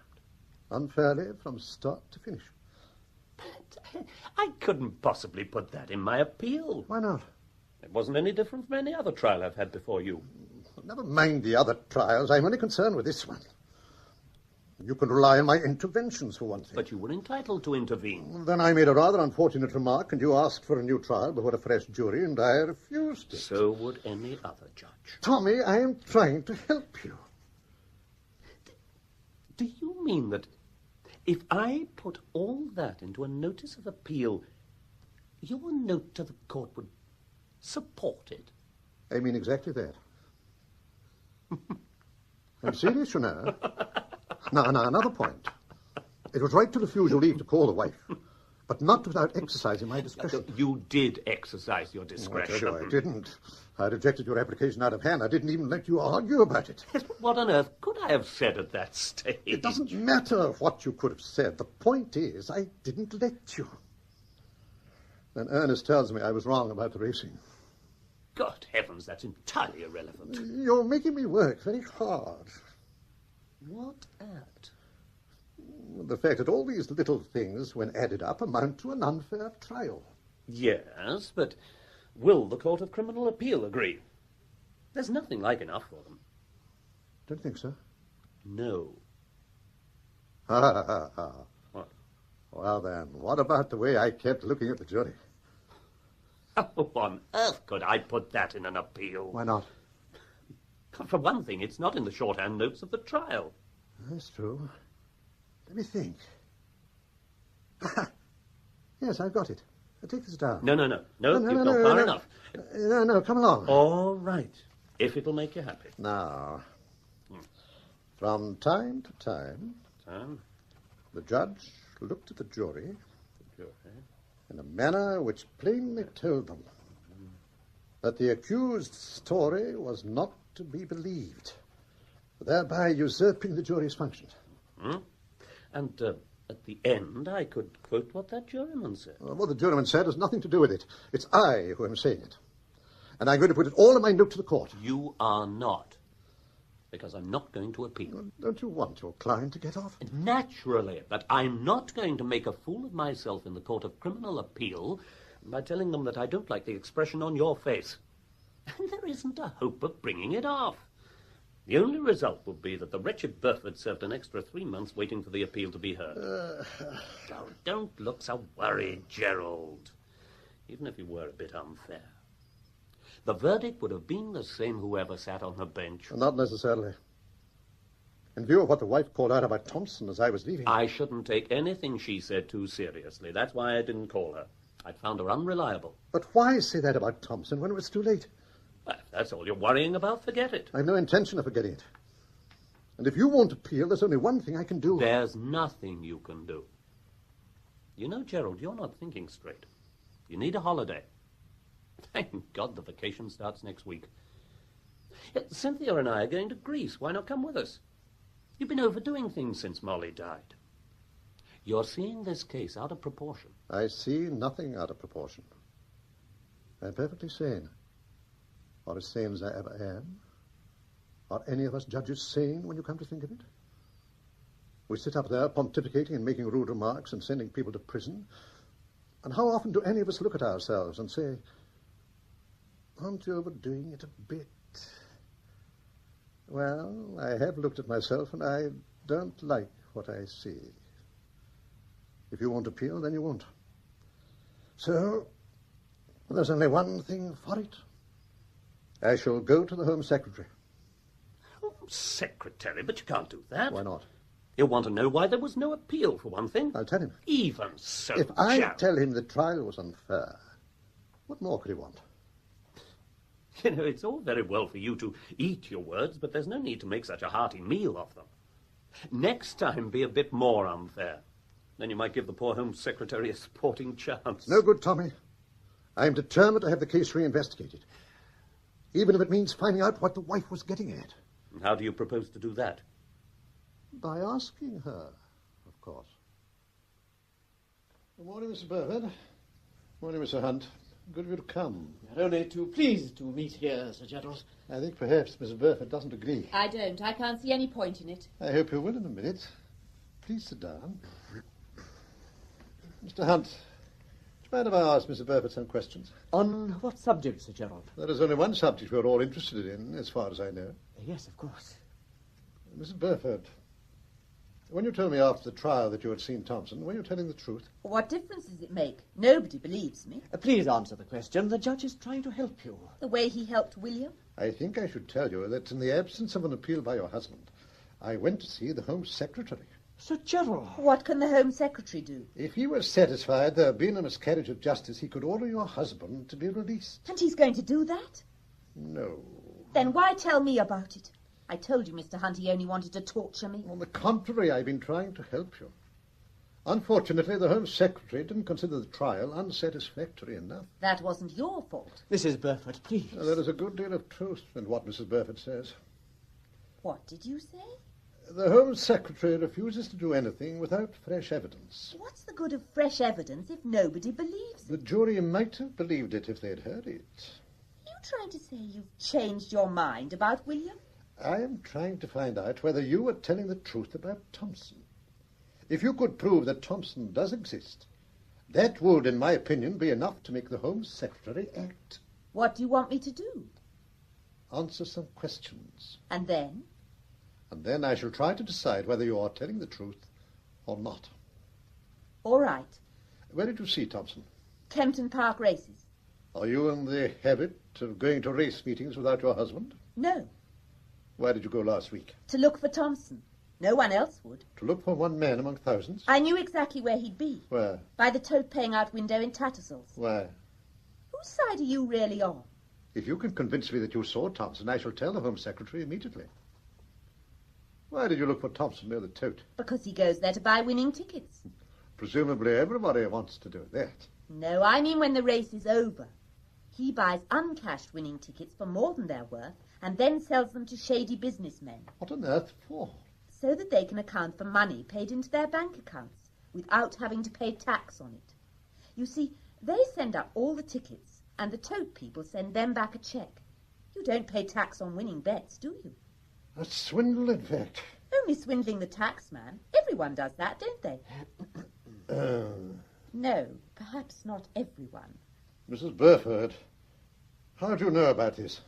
Speaker 6: Unfairly from start to finish.
Speaker 2: But I couldn't possibly put that in my appeal.
Speaker 6: Why not?
Speaker 2: It wasn't any different from any other trial I've had before you.
Speaker 6: Never mind the other trials. I'm only concerned with this one. You can rely on my interventions, for one thing.
Speaker 2: But you were entitled to intervene.
Speaker 6: Then I made a rather unfortunate remark, and you asked for a new trial before a fresh jury, and I refused it.
Speaker 2: So would any other judge.
Speaker 6: Tommy, I am trying to help you.
Speaker 2: Do you mean that if I put all that into a notice of appeal, your note to the court would support it?
Speaker 6: I mean exactly that. I'm serious, you know. Now, another point. It was right to refuse your leave to call the wife. but not without exercising my discretion.
Speaker 2: You did exercise your discretion.
Speaker 6: I didn't. I rejected your application out of hand. I didn't even let you argue about it.
Speaker 2: What on earth could I have said at that stage?
Speaker 6: It doesn't matter what you could have said. The point is, I didn't let you. Then Ernest tells me I was wrong about the racing.
Speaker 2: God heavens, that's entirely irrelevant.
Speaker 6: You're making me work very hard.
Speaker 2: What at?
Speaker 6: The fact that all these little things, when added up, amount to an unfair trial.
Speaker 2: Yes, but will the Court of Criminal Appeal agree? There's nothing like enough for them.
Speaker 6: Don't think so?
Speaker 2: No.
Speaker 6: What? Well, then, what about the way I kept looking at the jury?
Speaker 2: How on earth could I put that in an appeal?
Speaker 6: Why not?
Speaker 2: For one thing, it's not in the shorthand notes of the trial.
Speaker 6: That's true. Let me think. Yes, I've got it. Take this down.
Speaker 2: No. You've gone far enough.
Speaker 6: No, come along.
Speaker 2: All right, if it'll make you happy.
Speaker 6: Now, from time to time, the judge looked at the jury in a manner which plainly told them that the accused's story was not to be believed, thereby usurping the jury's functions.
Speaker 2: And at the end, I could quote what that juryman said.
Speaker 6: What the juryman said has nothing to do with it. It's I who am saying it. And I'm going to put it all in my note to the court.
Speaker 2: You are not. Because I'm not going to appeal.
Speaker 6: Don't you want your client to get off?
Speaker 2: Naturally, but I'm not going to make a fool of myself in the Court of Criminal Appeal by telling them that I don't like the expression on your face. And there isn't a hope of bringing it off. The only result would be that the wretched Burford served an extra 3 months waiting for the appeal to be heard. Don't look so worried, Gerald. Even if you were a bit unfair. The verdict would have been the same whoever sat on the bench.
Speaker 6: Not necessarily. In view of what the wife called out about Thompson as I was leaving...
Speaker 2: I shouldn't take anything she said too seriously. That's why I didn't call her. I'd found her unreliable.
Speaker 6: But why say that about Thompson when it was too late?
Speaker 2: Well, if that's all you're worrying about, forget it.
Speaker 6: I've no intention of forgetting it. And if you won't appeal, there's only one thing I can do.
Speaker 2: There's nothing you can do. You know, Gerald, you're not thinking straight. You need a holiday. Thank God the vacation starts next week. Cynthia and I are going to Greece. Why not come with us? You've been overdoing things since Molly died. You're seeing this case out of proportion.
Speaker 6: I see nothing out of proportion. I'm perfectly sane. Or as sane as I ever am. Are any of us judges sane when you come to think of it? We sit up there pontificating and making rude remarks and sending people to prison. And how often do any of us look at ourselves and say, aren't you overdoing it a bit? Well, I have looked at myself and I don't like what I see. If you won't appeal, then you won't. So, there's only one thing for it. I shall go to the Home Secretary.
Speaker 2: Home Secretary? But you can't do that.
Speaker 6: Why not?
Speaker 2: He'll want to know why there was no appeal, for one thing.
Speaker 6: I'll tell him.
Speaker 2: Even so,
Speaker 6: If I
Speaker 2: Gerald.
Speaker 6: tell him the trial was unfair, what more could he want?
Speaker 2: You know, it's all very well for you to eat your words, but there's no need to make such a hearty meal of them. Next time, be a bit more unfair. Then you might give the poor Home Secretary a sporting chance.
Speaker 6: No good, Tommy. I'm determined to have the case reinvestigated. Even if it means finding out what the wife was getting at.
Speaker 2: And how do you propose to do that?
Speaker 6: By asking her, of course.
Speaker 12: Good morning, Mr. Burford. Morning, Mr. Hunt. Good of you to come.
Speaker 4: We are only too pleased to meet here, Sir Gerald.
Speaker 12: I think perhaps Mrs. Burford doesn't agree.
Speaker 3: I don't. I can't see any point in it.
Speaker 12: I hope you will in a minute. Please sit down. Mr. Hunt, do you mind if I ask Mrs. Burford some questions?
Speaker 4: On what subject, Sir Gerald?
Speaker 12: There is only one subject we're all interested in, as far as I know.
Speaker 4: Yes, of course.
Speaker 12: Mrs. Burford, when you told me after the trial that you had seen Thompson, were you telling the truth?
Speaker 3: What difference does it make? Nobody believes me.
Speaker 4: Please answer the question. The judge is trying to help you.
Speaker 3: The way he helped William?
Speaker 12: I think I should tell you that in the absence of an appeal by your husband, I went to see the Home Secretary.
Speaker 4: Sir Gerald!
Speaker 3: What can the Home Secretary do?
Speaker 12: If he was satisfied there had been a miscarriage of justice, he could order your husband to be released.
Speaker 3: And he's going to do that?
Speaker 12: No.
Speaker 3: Then why tell me about it? I told you, Mr. Hunt, he only wanted to torture me.
Speaker 12: On the contrary, I've been trying to help you. Unfortunately, the Home Secretary didn't consider the trial unsatisfactory enough.
Speaker 3: That wasn't your fault.
Speaker 7: Mrs. Burford, please.
Speaker 12: There is a good deal of truth in what Mrs. Burford says.
Speaker 3: What did you say?
Speaker 12: The Home Secretary refuses to do anything without fresh evidence.
Speaker 3: What's the good of fresh evidence if nobody believes it?
Speaker 12: The jury might have believed it if they'd heard it.
Speaker 3: Are you trying to say you've changed your mind about William?
Speaker 12: I am trying to find out whether you were telling the truth about Thompson. If you could prove that Thompson does exist, that would, in my opinion, be enough to make the Home Secretary act.
Speaker 3: What do you want me to do?
Speaker 12: Answer some questions.
Speaker 3: And then?
Speaker 12: And then I shall try to decide whether you are telling the truth or not.
Speaker 3: All right.
Speaker 12: Where did you see Thompson?
Speaker 3: Kempton Park races.
Speaker 12: Are you in the habit of going to race meetings without your husband?
Speaker 3: No.
Speaker 12: Where did you go last week?
Speaker 3: To look for Thompson. No one else would.
Speaker 12: To look for one man among thousands?
Speaker 3: I knew exactly where he'd be.
Speaker 12: Where?
Speaker 3: By the tote paying out window in Tattersall's.
Speaker 12: Why?
Speaker 3: Whose side are you really on?
Speaker 12: If you can convince me that you saw Thompson, I shall tell the Home Secretary immediately. Why did you look for Thompson near the tote?
Speaker 3: Because he goes there to buy winning tickets.
Speaker 12: Presumably everybody wants to do that.
Speaker 3: No, I mean when the race is over. He buys uncashed winning tickets for more than they're worth and then sells them to shady businessmen.
Speaker 12: What on earth for?
Speaker 3: So that they can account for money paid into their bank accounts without having to pay tax on it. You see, they send up all the tickets and the tote people send them back a cheque. You don't pay tax on winning bets, do you?
Speaker 12: A swindle, in fact.
Speaker 3: Only swindling the tax man. Everyone does that, don't they? No, perhaps not everyone.
Speaker 12: Mrs. Burford, how do you know about this?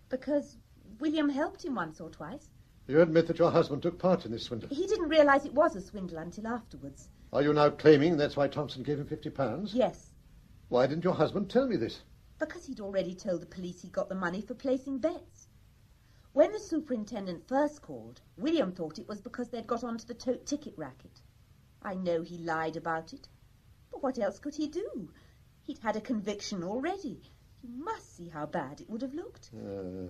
Speaker 3: Because William helped him once or twice.
Speaker 12: You admit that your husband took part in this swindle?
Speaker 3: He didn't realise it was a swindle until afterwards.
Speaker 12: Are you now claiming that's why Thompson gave him £50?
Speaker 3: Yes.
Speaker 12: Why didn't your husband tell me this?
Speaker 3: Because he'd already told the police he got the money for placing bets. When the superintendent first called, William thought it was because they'd got onto the tote ticket racket. I know he lied about it. But what else could he do? He'd had a conviction already. You must see how bad it would have looked. You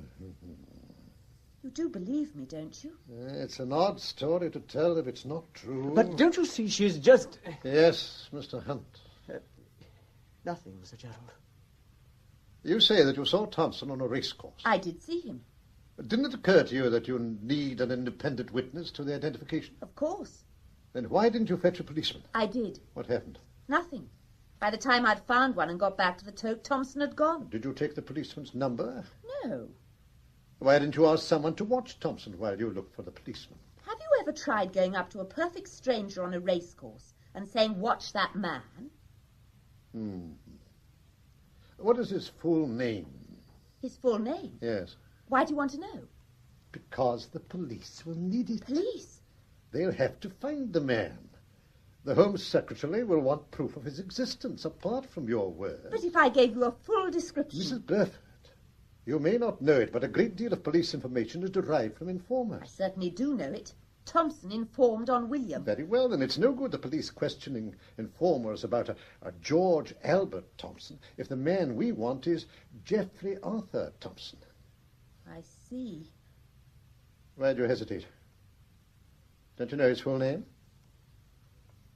Speaker 3: do believe me, don't you?
Speaker 12: It's an odd story to tell if it's not true.
Speaker 7: But don't you see she's just...
Speaker 12: Yes, Mr. Hunt.
Speaker 7: Nothing, Mr. Gerald.
Speaker 12: You say that you saw Thompson on a racecourse.
Speaker 3: I did see him.
Speaker 12: Didn't it occur to you that you need an independent witness to the identification?
Speaker 3: Of course.
Speaker 12: Then why didn't you fetch a policeman?
Speaker 3: I did.
Speaker 12: What happened?
Speaker 3: Nothing. By the time I'd found one and got back to the tote, Thompson had gone.
Speaker 12: Did you take the policeman's number?
Speaker 3: No.
Speaker 12: Why didn't you ask someone to watch Thompson while you looked for the policeman?
Speaker 3: Have you ever tried going up to a perfect stranger on a racecourse and saying, "Watch that man"?
Speaker 12: What is his full name?
Speaker 3: His full name?
Speaker 12: Yes.
Speaker 3: Why do you want to know?
Speaker 12: Because the police will need it.
Speaker 3: Police?
Speaker 12: They'll have to find the man. The Home Secretary will want proof of his existence apart from your word.
Speaker 3: But if I gave you a full description...
Speaker 12: Mrs. Burford, you may not know it, but a great deal of police information is derived from informers.
Speaker 3: I certainly do know it. Thompson informed on William.
Speaker 12: Very well, then it's no good the police questioning informers about a George Albert Thompson if the man we want is Geoffrey Arthur Thompson.
Speaker 3: I see.
Speaker 12: Why do you hesitate? Don't you know his full name?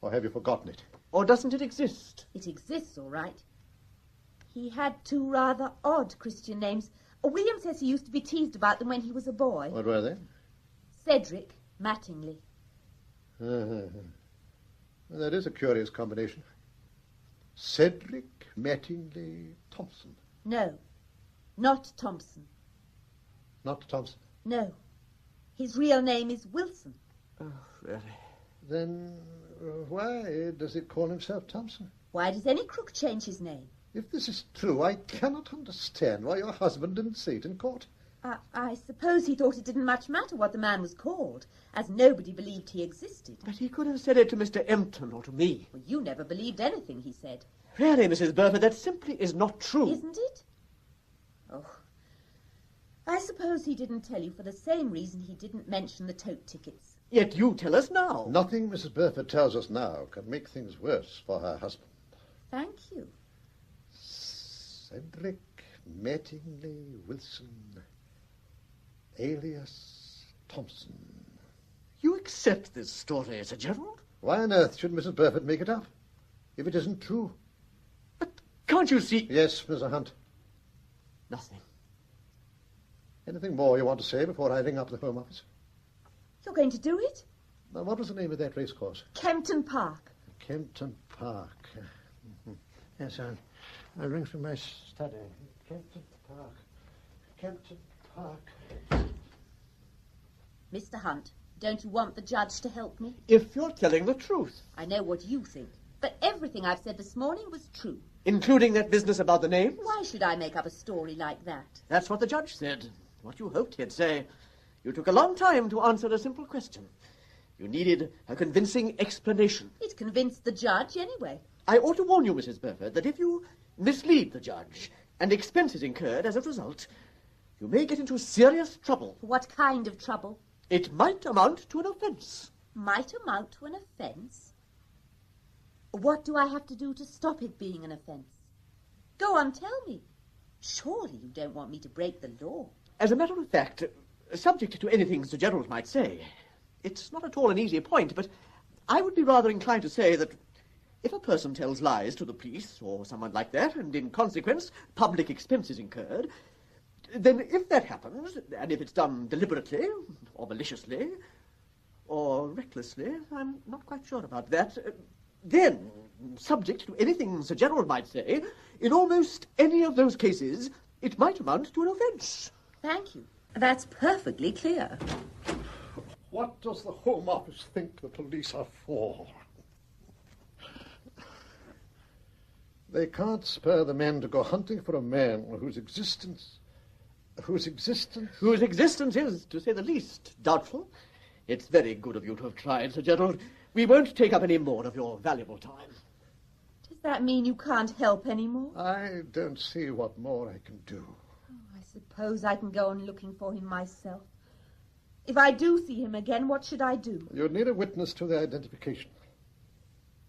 Speaker 12: Or have you forgotten it?
Speaker 7: Or doesn't it exist?
Speaker 3: It exists, all right. He had two rather odd Christian names. William says he used to be teased about them when he was a boy.
Speaker 12: What were they?
Speaker 3: Cedric Mattingly.
Speaker 12: Well, that is a curious combination. Cedric Mattingly Thompson.
Speaker 3: No, not Thompson.
Speaker 12: Not Thompson?
Speaker 3: No. His real name is Wilson.
Speaker 7: Oh, really?
Speaker 12: Then why does he call himself Thompson?
Speaker 3: Why does any crook change his name?
Speaker 12: If this is true, I cannot understand why your husband didn't say it in court.
Speaker 3: I suppose he thought it didn't much matter what the man was called, as nobody believed he existed.
Speaker 7: But he could have said it to Mr. Empton or to me.
Speaker 3: Well, you never believed anything he said.
Speaker 7: Really, Mrs. Burford, that simply is not true.
Speaker 3: Isn't it? Oh, I suppose he didn't tell you for the same reason he didn't mention the tote tickets.
Speaker 7: Yet you tell us now.
Speaker 12: Nothing Mrs. Burford tells us now can make things worse for her husband.
Speaker 3: Thank you.
Speaker 12: Cedric Mattingly Wilson, alias Thompson.
Speaker 7: You accept this story, Sir Gerald?
Speaker 12: Why on earth should Mrs. Burford make it up, if it isn't true?
Speaker 4: But can't you see...
Speaker 12: Yes, Mr. Hunt.
Speaker 4: Nothing.
Speaker 12: Anything more you want to say before I ring up the Home Office?
Speaker 3: You're going to do it?
Speaker 12: Now, what was the name of that racecourse?
Speaker 3: Kempton Park.
Speaker 12: Kempton Park. Yes, I'll ring from my study. Kempton Park. Kempton Park.
Speaker 3: Mr. Hunt, don't you want the judge to help me?
Speaker 4: If you're telling the truth.
Speaker 3: I know what you think, but everything I've said this morning was true.
Speaker 4: Including that business about the names?
Speaker 3: Why should I make up a story like that?
Speaker 4: That's what the judge said. What you hoped he'd say. You took a long time to answer a simple question. You needed a convincing explanation.
Speaker 3: It convinced the judge anyway.
Speaker 4: I ought to warn you, Mrs. Burford, that if you mislead the judge and expenses incurred as a result, you may get into serious trouble.
Speaker 3: What kind of trouble?
Speaker 4: It might amount to an offence.
Speaker 3: Might amount to an offence? What do I have to do to stop it being an offence? Go on, tell me. Surely you don't want me to break the law.
Speaker 4: As a matter of fact, subject to anything Sir Gerald might say, it's not at all an easy point, but I would be rather inclined to say that if a person tells lies to the police or someone like that, and in consequence public expense is incurred, then if that happens, and if it's done deliberately or maliciously or recklessly, I'm not quite sure about that, then, subject to anything Sir Gerald might say, in almost any of those cases, it might amount to an offence.
Speaker 3: Thank you. That's perfectly clear.
Speaker 6: What does the Home Office think the police are for?
Speaker 12: They can't spare the men to go hunting for a man whose existence
Speaker 4: is, to say the least, doubtful. It's very good of you to have tried, Sir Gerald. We won't take up any more of your valuable time.
Speaker 3: Does that mean you can't help any more?
Speaker 12: I don't see what more I can do.
Speaker 3: I suppose I can go on looking for him myself. If I do see him again, what should I do?
Speaker 12: You'd need a witness to the identification.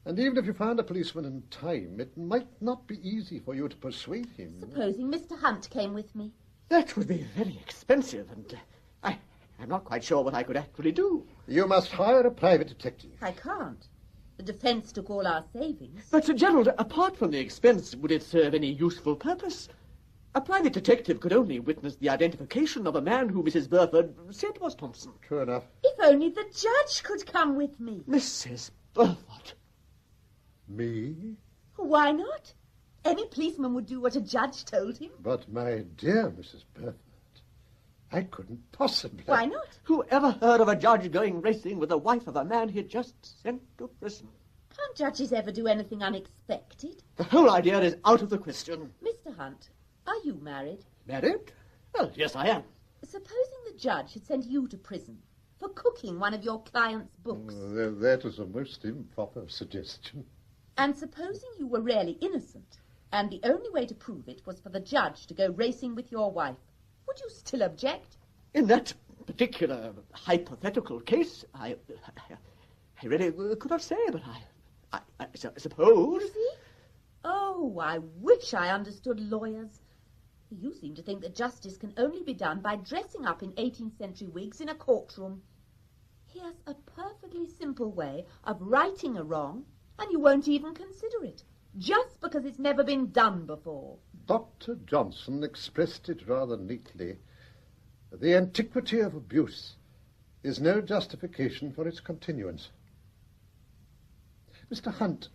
Speaker 12: And even if you found a policeman in time, it might not be easy for you to persuade him.
Speaker 3: Supposing Mr. Hunt came with me?
Speaker 4: That would be very expensive, and I'm not quite sure what I could actually do.
Speaker 12: You must hire a private detective.
Speaker 3: I can't. The defence took all our savings.
Speaker 4: But, Sir Gerald, apart from the expense, would it serve any useful purpose? A private detective could only witness the identification of a man who Mrs. Burford said was Thompson.
Speaker 12: True enough.
Speaker 3: If only the judge could come with me.
Speaker 4: Mrs. Burford.
Speaker 12: Me?
Speaker 3: Why not? Any policeman would do what a judge told him.
Speaker 12: But, my dear Mrs. Burford, I couldn't possibly...
Speaker 3: Why not?
Speaker 4: Who ever heard of a judge going racing with the wife of a man he'd just sent to prison?
Speaker 3: Can't judges ever do anything unexpected?
Speaker 4: The whole idea is out of the question.
Speaker 3: Mr. Hunt, are you married?
Speaker 4: Married? Well, yes, I am.
Speaker 3: Supposing the judge had sent you to prison for cooking one of your client's books.
Speaker 12: That is a most improper suggestion.
Speaker 3: And supposing you were really innocent, and the only way to prove it was for the judge to go racing with your wife, would you still object?
Speaker 4: In that particular hypothetical case, I really could not say, but I suppose...
Speaker 3: You see? Oh, I wish I understood lawyers. You seem to think that justice can only be done by dressing up in 18th century wigs in a courtroom. Here's a perfectly simple way of righting a wrong, and you won't even consider it, just because it's never been done before.
Speaker 12: Dr. Johnson expressed it rather neatly. The antiquity of abuse is no justification for its continuance. Mr. Hunt,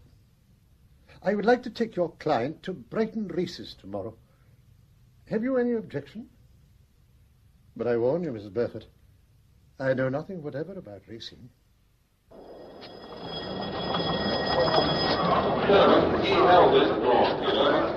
Speaker 12: I would like to take your client to Brighton races tomorrow. Have you any objection? But I warn you, Mrs. Burford, I know nothing whatever about racing.
Speaker 8: He held his wrong, you know.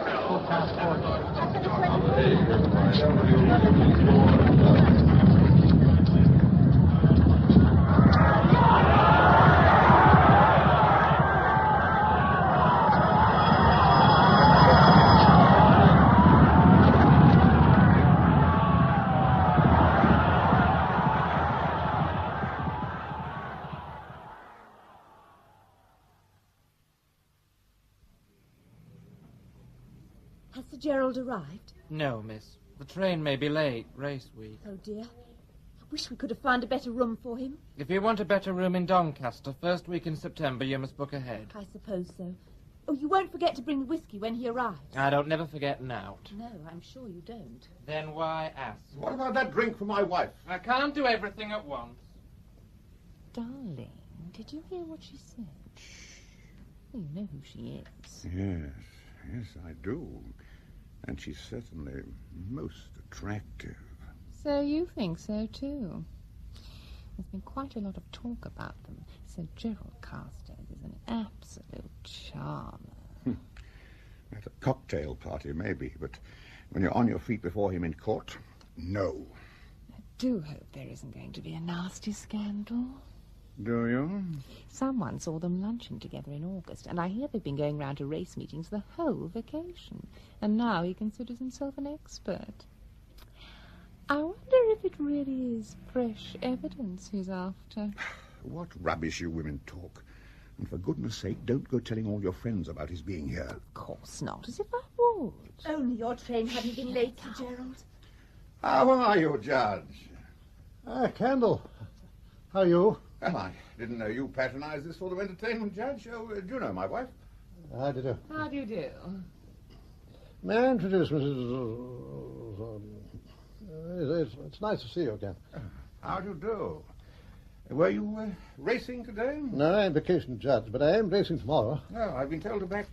Speaker 3: Has Sir Gerald arrived?
Speaker 10: No, miss. The train may be late. Race week.
Speaker 3: Oh, dear. Wish we could have found a better room for him.
Speaker 10: If you want a better room in Doncaster, first week in September, you must book ahead.
Speaker 3: I suppose so. Oh, you won't forget to bring the whiskey when he arrives.
Speaker 10: I don't never forget now.
Speaker 3: No, I'm sure you don't.
Speaker 10: Then why ask?
Speaker 6: What about that drink for my wife?
Speaker 10: I can't do everything at once.
Speaker 13: Darling, did you hear what she said? Well, you know who she is.
Speaker 14: Yes, I do. And she's certainly most attractive.
Speaker 13: So you think so, too? There's been quite a lot of talk about them. Sir Gerald Carstairs is an absolute charmer.
Speaker 14: At a cocktail party, maybe, but when you're on your feet before him in court, no.
Speaker 13: I do hope there isn't going to be a nasty scandal.
Speaker 14: Do you?
Speaker 13: Someone saw them lunching together in August, and I hear they've been going round to race meetings the whole vacation. And now he considers himself an expert. I wonder if it really is fresh evidence he's after.
Speaker 14: What rubbish you women talk. And for goodness sake, don't go telling all your friends about his being here.
Speaker 13: Of course not, as if I would.
Speaker 3: Only your train hadn't been late, Sir Gerald.
Speaker 14: How are you, Judge?
Speaker 6: Campbell. How are you?
Speaker 14: Well, I didn't know you patronised this sort of entertainment, Judge. Oh, do you know my wife?
Speaker 6: How do you do?
Speaker 13: How do you do?
Speaker 6: May I introduce Mrs. It's nice to see you again.
Speaker 14: How do you do? Were you racing today?
Speaker 6: No, I'm vacation judge, but I am racing tomorrow.
Speaker 14: Oh, I've been told to back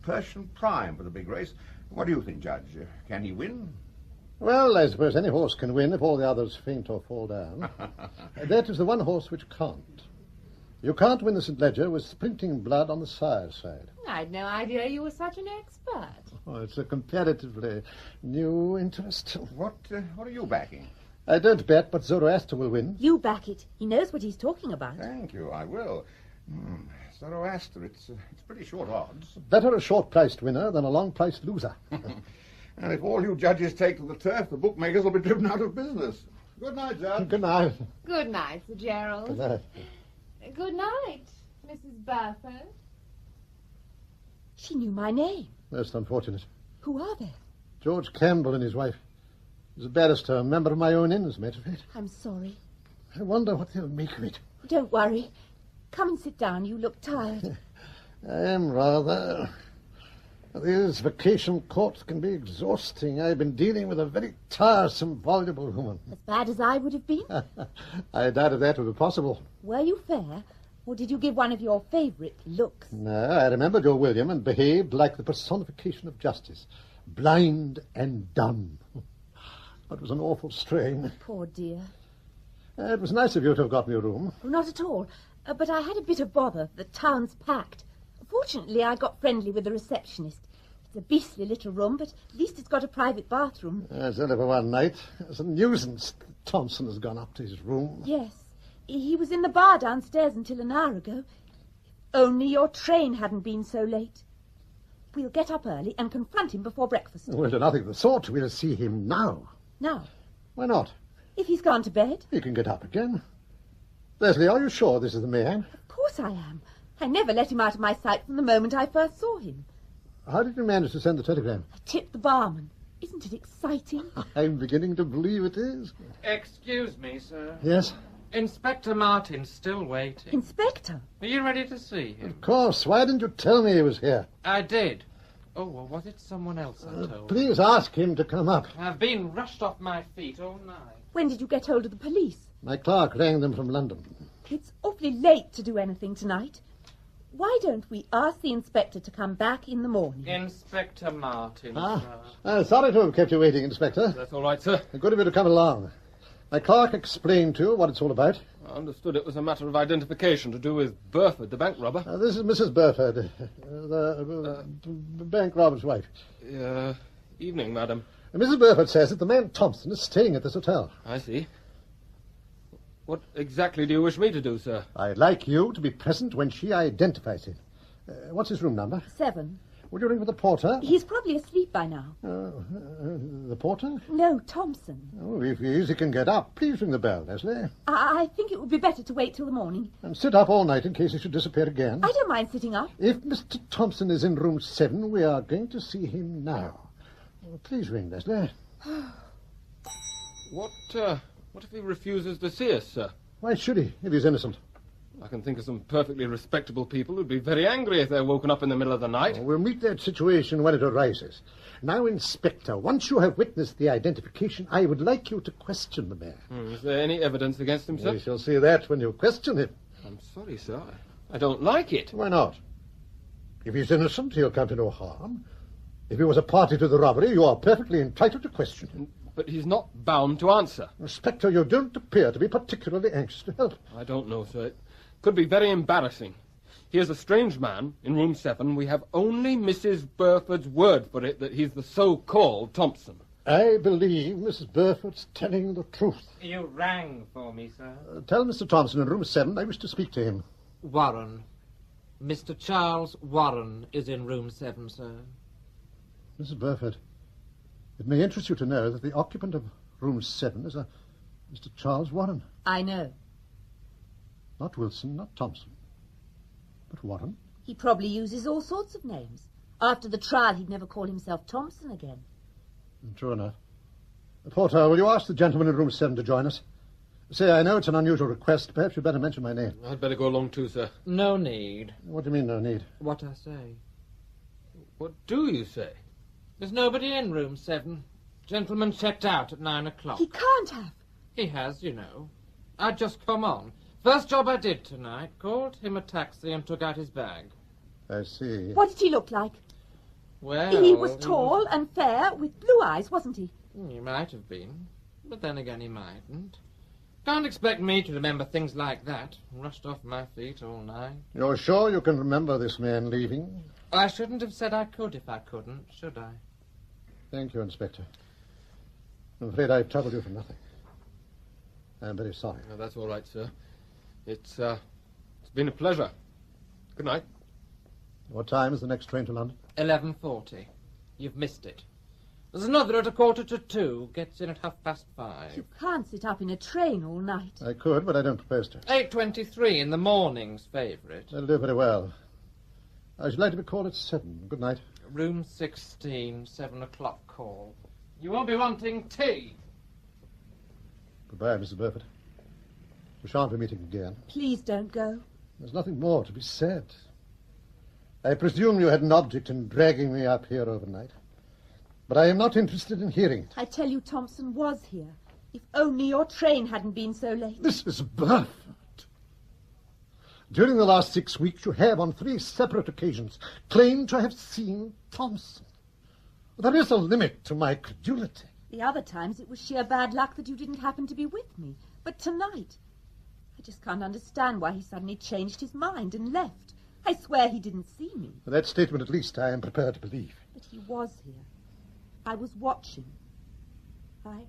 Speaker 14: Persian Prime for the big race. What do you think, Judge? Can he win?
Speaker 6: Well, I suppose any horse can win if all the others faint or fall down. That is the one horse which can't. You can't win the St. Ledger with sprinting blood on the sire's side.
Speaker 13: I'd no idea you were such an expert.
Speaker 6: Oh, it's a comparatively new interest.
Speaker 14: What are you backing?
Speaker 6: I don't bet, but Zoroaster will win.
Speaker 3: You back it. He knows what he's talking about.
Speaker 14: Thank you, I will. Zoroaster, it's pretty short odds.
Speaker 6: Better a short-priced winner than a long-priced loser.
Speaker 14: And if all you judges take to the turf, the bookmakers will be driven out of business. Good night, Judge.
Speaker 6: Good night.
Speaker 13: Good night, Sir Gerald.
Speaker 6: Good night.
Speaker 13: Good night, Mrs. Burford.
Speaker 3: She knew my name.
Speaker 6: Most unfortunate.
Speaker 3: Who are they?
Speaker 6: George Campbell and his wife. He's a barrister, a member of my own inn, as a matter of fact.
Speaker 3: I'm sorry.
Speaker 6: I wonder what they'll make of it.
Speaker 3: Don't worry. Come and sit down. You look tired.
Speaker 6: I am rather. These vacation courts can be exhausting. I've been dealing with a very tiresome, voluble woman.
Speaker 3: As bad as I would have been?
Speaker 6: I doubt if that would be possible.
Speaker 3: Were you fair? Or did you give one of your favourite looks?
Speaker 6: No, I remembered your William and behaved like the personification of justice. Blind and dumb. It was an awful strain.
Speaker 3: Poor dear.
Speaker 6: It was nice of you to have got me a room.
Speaker 3: Oh, not at all. But I had a bit of bother. The town's packed. Fortunately, I got friendly with the receptionist. It's a beastly little room, but at least it's got a private bathroom.
Speaker 6: It's only for one night. It's a nuisance. Thompson has gone up to his room.
Speaker 3: Yes. He was in the bar downstairs until an hour ago. Only your train hadn't been so late. We'll get up early and confront him before breakfast.
Speaker 6: We'll do nothing of the sort. We'll see him now.
Speaker 3: Now?
Speaker 6: Why not?
Speaker 3: If he's gone to bed?
Speaker 6: He can get up again. Leslie, are you sure this is the man?
Speaker 3: Of course I am. I never let him out of my sight from the moment I first saw him.
Speaker 6: How did you manage to send the telegram?
Speaker 3: I tipped the barman. Isn't it exciting?
Speaker 6: I'm beginning to believe it is.
Speaker 10: Excuse me, sir.
Speaker 6: Yes?
Speaker 10: Inspector Martin's still waiting.
Speaker 3: Inspector?
Speaker 10: Are you ready to see him?
Speaker 6: Of course. Why didn't you tell me he was here?
Speaker 10: I did. Oh, well, was it someone else I told?
Speaker 6: Please ask him to come up.
Speaker 10: I've been rushed off my feet all night.
Speaker 3: When did you get hold of the police?
Speaker 6: My clerk rang them from London.
Speaker 3: It's awfully late to do anything tonight. Why don't we ask the inspector to come back in the morning?
Speaker 10: Inspector Martin,
Speaker 6: Sorry to have kept you waiting, Inspector.
Speaker 9: That's all right, sir.
Speaker 6: Good of you to come along. My clerk explained to you what it's all about.
Speaker 9: I understood it was a matter of identification to do with Burford, the bank robber.
Speaker 6: This is Mrs. Burford, the bank robber's wife.
Speaker 9: Evening, madam.
Speaker 6: Mrs. Burford says that the man Thompson is staying at this hotel.
Speaker 9: I see. What exactly do you wish me to do, sir?
Speaker 6: I'd like you to be present when she identifies him. What's his room number?
Speaker 3: 7.
Speaker 6: Would you ring for the porter?
Speaker 3: He's probably asleep by now.
Speaker 6: The porter?
Speaker 3: No, Thompson.
Speaker 6: Oh, if he is, he can get up. Please ring the bell, Leslie.
Speaker 3: I think it would be better to wait till the morning.
Speaker 6: And sit up all night in case he should disappear again.
Speaker 3: I don't mind sitting up.
Speaker 6: If Mr. Thompson is in room 7, we are going to see him now. Please ring, Leslie.
Speaker 15: What if he refuses to see us, sir?
Speaker 6: Why should he, if he's innocent?
Speaker 15: I can think of some perfectly respectable people who'd be very angry if they're woken up in the middle of the night.
Speaker 6: We'll meet that situation when it arises. Now, Inspector, once you have witnessed the identification, I would like you to question the man.
Speaker 15: Is there any evidence against him, sir?
Speaker 6: We shall see that when you question him.
Speaker 15: I'm sorry, sir. I don't like it.
Speaker 6: Why not? If he's innocent, he'll come to no harm. If he was a party to the robbery, you are perfectly entitled to question him.
Speaker 15: But he's not bound to answer.
Speaker 6: Inspector, you don't appear to be particularly anxious to help.
Speaker 15: I don't know, sir. It could be very embarrassing. Here's a strange man in room 7. We have only Mrs. Burford's word for it that he's the so-called Thompson.
Speaker 6: I believe Mrs. Burford's telling the truth.
Speaker 10: You rang for me, sir.
Speaker 6: Tell Mr. Thompson in room 7 I wish to speak to him.
Speaker 10: Warren. Mr. Charles Warren is in room 7, sir.
Speaker 6: Mrs. Burford, it may interest you to know that the occupant of room 7 is a Mr. Charles Warren.
Speaker 3: I know.
Speaker 6: Not Wilson, not Thompson, but Warren.
Speaker 3: He probably uses all sorts of names. After the trial, he'd never call himself Thompson again.
Speaker 6: True enough. Porter, will you ask the gentleman in room 7 to join us? Say, I know it's an unusual request. Perhaps you'd better mention my name.
Speaker 15: I'd better go along too, sir.
Speaker 10: No need.
Speaker 6: What do you mean, no need?
Speaker 10: What I say.
Speaker 15: What do you say?
Speaker 10: There's nobody in room 7. Gentleman checked out at 9 o'clock.
Speaker 3: He can't have.
Speaker 10: He has, you know. I'd just come on. First job I did tonight. Called him a taxi and took out his bag.
Speaker 6: I see.
Speaker 3: What did he look like?
Speaker 10: Well...
Speaker 3: He was tall and fair, with blue eyes, wasn't he?
Speaker 10: He might have been. But then again, he mightn't. Can't expect me to remember things like that. Rushed off my feet all night.
Speaker 6: You're sure you can remember this man leaving?
Speaker 10: I shouldn't have said I could if I couldn't, should I?
Speaker 6: Thank you, Inspector. I'm afraid I've troubled you for nothing. I'm very sorry.
Speaker 15: No, that's all right, sir. It's been a pleasure. Good night.
Speaker 6: What time is the next train to London?
Speaker 10: 11:40. You've missed it. There's another at 2:45. Gets in at 5:30.
Speaker 3: You can't sit up in a train all night.
Speaker 6: I could, but I don't propose to.
Speaker 10: 8:23 in the morning's favourite.
Speaker 6: That'll do very well. I should like to be called at 7. Good night.
Speaker 10: Room 16, 7 o'clock call. You won't be wanting tea.
Speaker 6: Goodbye, Mrs. Burford. We shan't be meeting again.
Speaker 3: Please don't go.
Speaker 6: There's nothing more to be said. I presume you had an object in dragging me up here overnight. But I am not interested in hearing it.
Speaker 3: I tell you, Thompson was here. If only your train hadn't been so late.
Speaker 6: Mrs. Burford. During the last 6 weeks, you have, on 3 separate occasions, claimed to have seen Thompson. There is a limit to my credulity.
Speaker 3: The other times it was sheer bad luck that you didn't happen to be with me. But tonight, I just can't understand why he suddenly changed his mind and left. I swear he didn't see me.
Speaker 6: That statement, at least, I am prepared to believe.
Speaker 3: But he was here. I was watching. I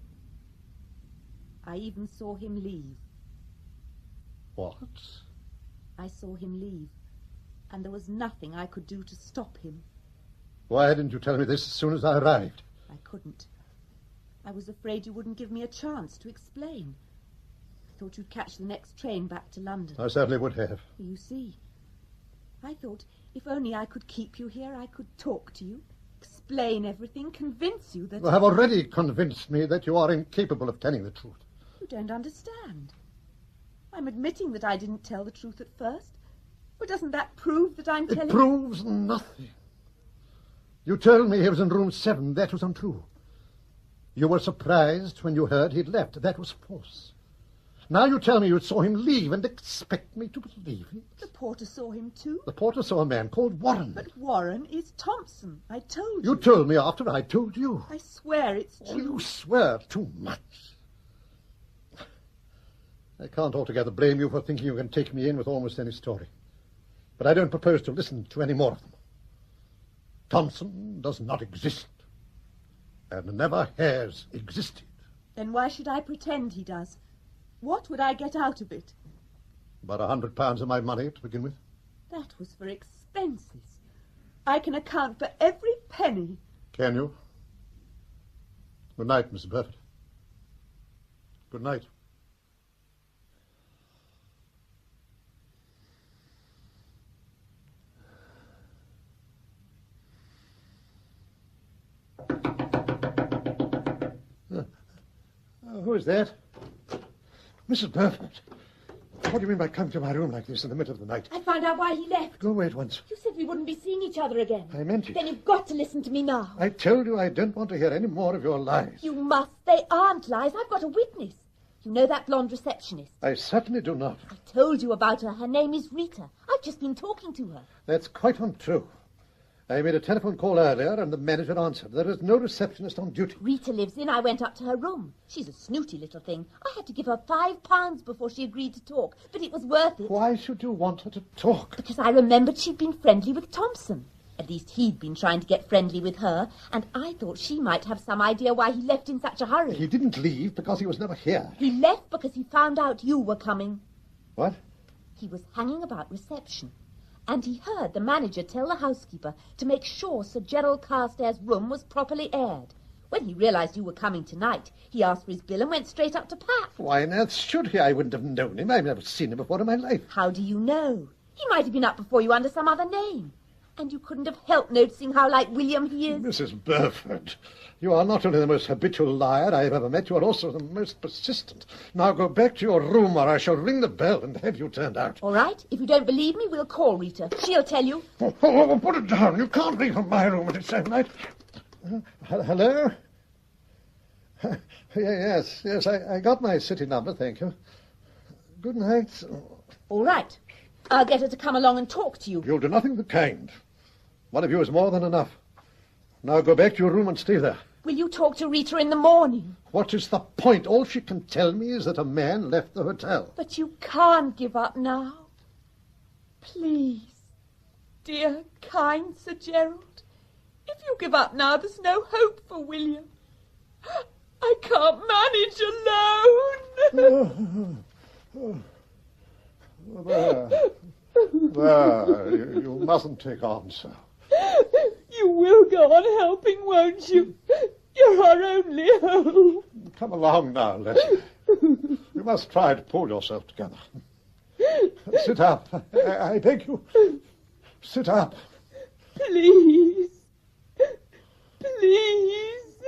Speaker 3: even saw him leave.
Speaker 6: What?
Speaker 3: I saw him leave, and there was nothing I could do to stop him.
Speaker 6: Why didn't you tell me this as soon as I arrived?
Speaker 3: I couldn't. I was afraid you wouldn't give me a chance to explain. I thought you'd catch the next train back to London.
Speaker 6: I certainly would have.
Speaker 3: You see, I thought if only I could keep you here, I could talk to you, explain everything, convince you that...
Speaker 6: You have already convinced me that you are incapable of telling the truth.
Speaker 3: You don't understand. I'm admitting that I didn't tell the truth at first. But doesn't that prove that I'm telling...
Speaker 6: It proves nothing. You told me he was in room 7. That was untrue. You were surprised when you heard he'd left. That was false. Now you tell me you saw him leave and expect me to believe it?
Speaker 3: The porter saw him too.
Speaker 6: The porter saw a man called Warren.
Speaker 3: But Warren is Thompson. I told you.
Speaker 6: You told me after I told you.
Speaker 3: I swear it's true.
Speaker 6: Oh, you swear too much. I can't altogether blame you for thinking you can take me in with almost any story. But I don't propose to listen to any more of them. Thompson does not exist. And never has existed.
Speaker 3: Then why should I pretend he does? What would I get out of it?
Speaker 6: About £100 of my money to begin with.
Speaker 3: That was for expenses. I can account for every penny.
Speaker 6: Can you? Good night, Mrs. Burford. Good night. Who is that? Mrs. Burford, what do you mean by coming to my room like this in the middle of the night?
Speaker 3: I found out why he left.
Speaker 6: Go away at once.
Speaker 3: You said we wouldn't be seeing each other again.
Speaker 6: I meant it.
Speaker 3: Then you've got to listen to me now.
Speaker 6: I told you I don't want to hear any more of your lies.
Speaker 3: You must. They aren't lies. I've got a witness. You know that blonde receptionist?
Speaker 6: I certainly do not.
Speaker 3: I told you about her. Her name is Rita. I've just been talking to her.
Speaker 6: That's quite untrue. I made a telephone call earlier and the manager answered. There is no receptionist on duty.
Speaker 3: Rita lives in. I went up to her room. She's a snooty little thing. I had to give her £5 before she agreed to talk, but it was worth it.
Speaker 6: Why should you want her to talk?
Speaker 3: Because I remembered she'd been friendly with Thompson. At least he'd been trying to get friendly with her, and I thought she might have some idea why he left in such a hurry.
Speaker 6: He didn't leave because he was never here.
Speaker 3: He left because he found out you were coming.
Speaker 6: What?
Speaker 3: He was hanging about reception, and he heard the manager tell the housekeeper to make sure Sir Gerald Carstairs' room was properly aired. When he realised you were coming tonight, he asked for his bill and went straight up to Pat.
Speaker 6: Why on earth should he? I wouldn't have known him. I've never seen him before in my life.
Speaker 3: How do you know? He might have been up before you under some other name. And you couldn't have helped noticing how like William he is.
Speaker 6: Mrs. Burford, you are not only the most habitual liar I have ever met, you are also the most persistent. Now go back to your room or I shall ring the bell and have you turned out.
Speaker 3: All right. If you don't believe me, we'll call Rita. She'll tell you.
Speaker 6: Oh, put it down. You can't leave from my room at this time of night. Hello? Yes, I got my city number, thank you. Good night.
Speaker 3: All right. I'll get her to come along and talk to you.
Speaker 6: You'll do nothing of the kind. One of you is more than enough. Now go back to your room and stay there.
Speaker 3: Will you talk to Rita in the morning?
Speaker 6: What is the point? All she can tell me is that a man left the hotel.
Speaker 3: But you can't give up now. Please, dear, kind Sir Gerald. If you give up now, there's no hope for William. I can't manage alone.
Speaker 6: There, you mustn't take on so.
Speaker 3: You will go on helping, won't you? You're our only hope.
Speaker 6: Come along now, Leslie. You must try to pull yourself together. Sit up. I beg you. Sit up.
Speaker 3: Please. Please.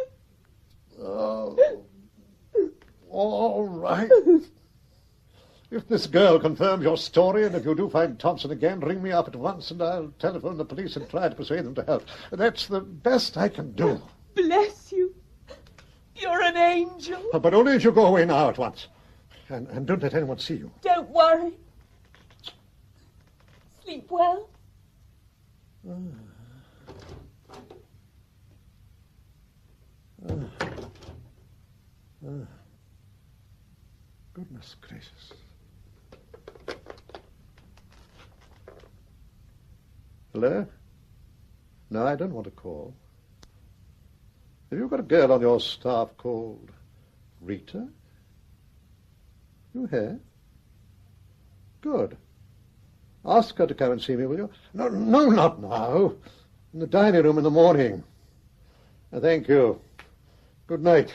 Speaker 6: Oh. All right. If this girl confirms your story, and if you do find Thompson again, ring me up at once and I'll telephone the police and try to persuade them to help. That's the best I can do.
Speaker 3: Bless you. You're an angel.
Speaker 6: But only if you go away now at once. And don't let anyone see you.
Speaker 3: Don't worry. Sleep well.
Speaker 6: Goodness gracious. Hello? No, I don't want to call. Have you got a girl on your staff called Rita? You have? Good. Ask her to come and see me, will you? No, not now. In the dining room in the morning. Thank you. Good night.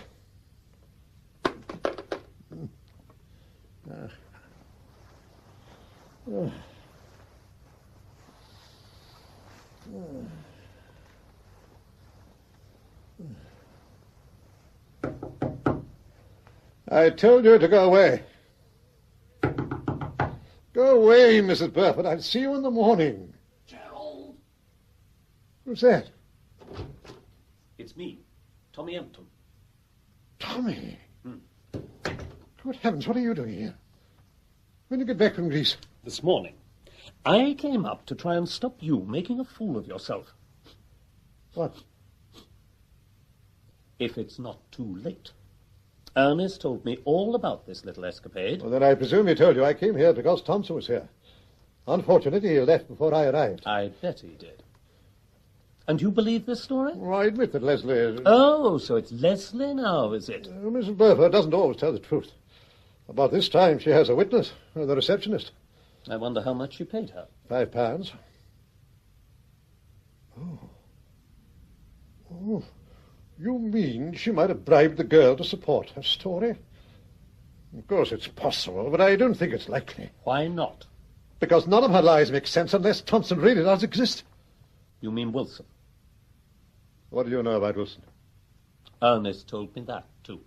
Speaker 6: I told you to go away. Go away, Mrs. Burford. I'll see you in the morning.
Speaker 2: Gerald!
Speaker 6: Who's that?
Speaker 2: It's me, Tommy Empton.
Speaker 6: Tommy? Good heavens, what are you doing here? When did you get back from Greece?
Speaker 2: This morning. I came up to try and stop you making a fool of yourself.
Speaker 6: What?
Speaker 2: If it's not too late. Ernest told me all about this little escapade.
Speaker 6: Well, then I presume he told you I came here because Thompson was here. Unfortunately, he left before I arrived.
Speaker 2: I bet he did. And you believe this story?
Speaker 6: Well, I admit that Leslie is...
Speaker 2: Oh, so it's Leslie now, is it?
Speaker 6: Mrs. Burford doesn't always tell the truth. About this time, she has a witness, the receptionist.
Speaker 2: I wonder how much you paid her.
Speaker 6: £5. Oh, you mean she might have bribed the girl to support her story? Of course it's possible, but I don't think it's likely.
Speaker 2: Why not?
Speaker 6: Because none of her lies make sense unless Thompson really does exist.
Speaker 2: You mean Wilson?
Speaker 6: What do you know about Wilson?
Speaker 2: Ernest told me that, too.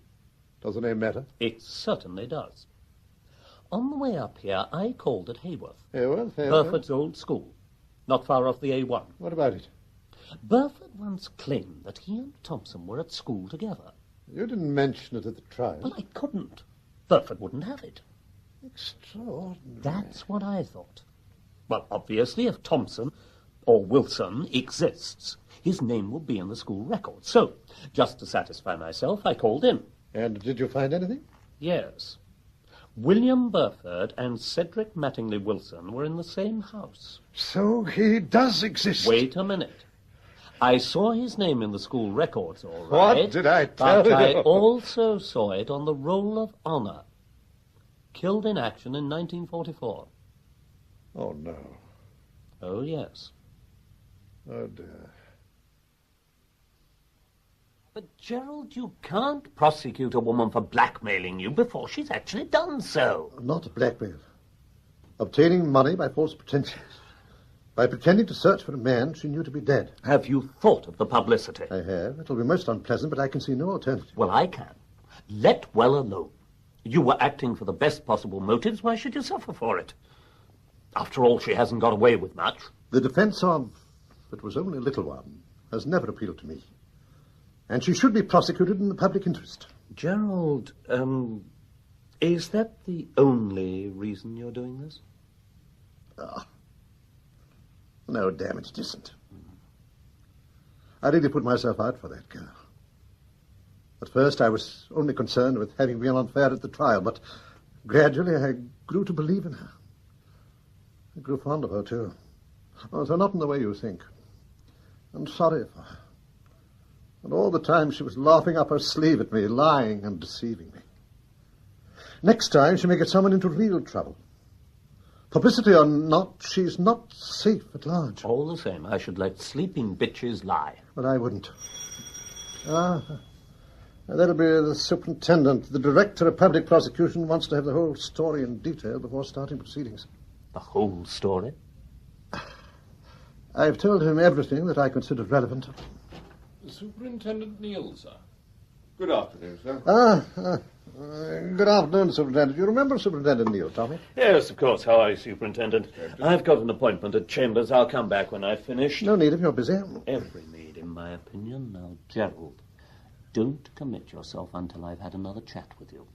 Speaker 6: Does the name matter?
Speaker 2: It certainly does. On the way up here, I called at Hayworth.
Speaker 12: Hayworth?
Speaker 2: Burford's old school. Not far off the A1.
Speaker 12: What about it?
Speaker 2: Burford once claimed that he and Thompson were at school together.
Speaker 12: You didn't mention it at the trial.
Speaker 2: Well, I couldn't. Burford wouldn't have it.
Speaker 12: Extraordinary.
Speaker 2: That's what I thought. Well, obviously, if Thompson or Wilson exists, his name will be in the school record. So, just to satisfy myself, I called in.
Speaker 12: And did you find anything?
Speaker 2: Yes. William Burford and Cedric Mattingly Wilson were in the same house.
Speaker 12: So he does exist.
Speaker 2: Wait a minute. I saw his name in the school records, all right.
Speaker 12: What did I tell
Speaker 2: you? But I
Speaker 12: you?
Speaker 2: also saw it on the Roll of Honor. Killed in action in 1944.
Speaker 12: Oh, no.
Speaker 2: Oh, yes.
Speaker 12: Oh, dear.
Speaker 2: But, Gerald, you can't prosecute a woman for blackmailing you before she's actually done so.
Speaker 12: Not blackmail. Obtaining money by false pretenses. By pretending to search for a man she knew to be dead.
Speaker 2: Have you thought of the publicity?
Speaker 12: I have. It'll be most unpleasant, but I can see no alternative.
Speaker 2: Well, I can. Let well alone. You were acting for the best possible motives. Why should you suffer for it? After all, she hasn't got away with much.
Speaker 12: The defence of, it was only a little one, has never appealed to me. And she should be prosecuted in the public interest.
Speaker 2: Gerald, is that the only reason you're doing this?
Speaker 12: No, damn it isn't. I really put myself out for that girl. At first I was only concerned with having been unfair at the trial, but gradually I grew to believe in her. I grew fond of her, too. Although not in the way you think. And sorry for her. And all the time she was laughing up her sleeve at me, lying and deceiving me. Next time she may get someone into real trouble. Publicity or not, she's not safe at large.
Speaker 2: All the same, I should let sleeping bitches lie.
Speaker 12: But I wouldn't. That'll be the superintendent. The director of public prosecution wants to have the whole story in detail before starting proceedings.
Speaker 2: The whole story?
Speaker 12: I've told him everything that I consider relevant.
Speaker 9: Superintendent Neal, sir.
Speaker 8: Good afternoon, sir.
Speaker 12: Good afternoon, Superintendent. You remember Superintendent Neal, Tommy?
Speaker 2: Yes, of course. How are you, Superintendent? I've got an appointment at Chambers. I'll come back when I've finished.
Speaker 12: No need if you're busy.
Speaker 2: Every need, in my opinion. Now, Gerald, don't commit yourself until I've had another chat with you.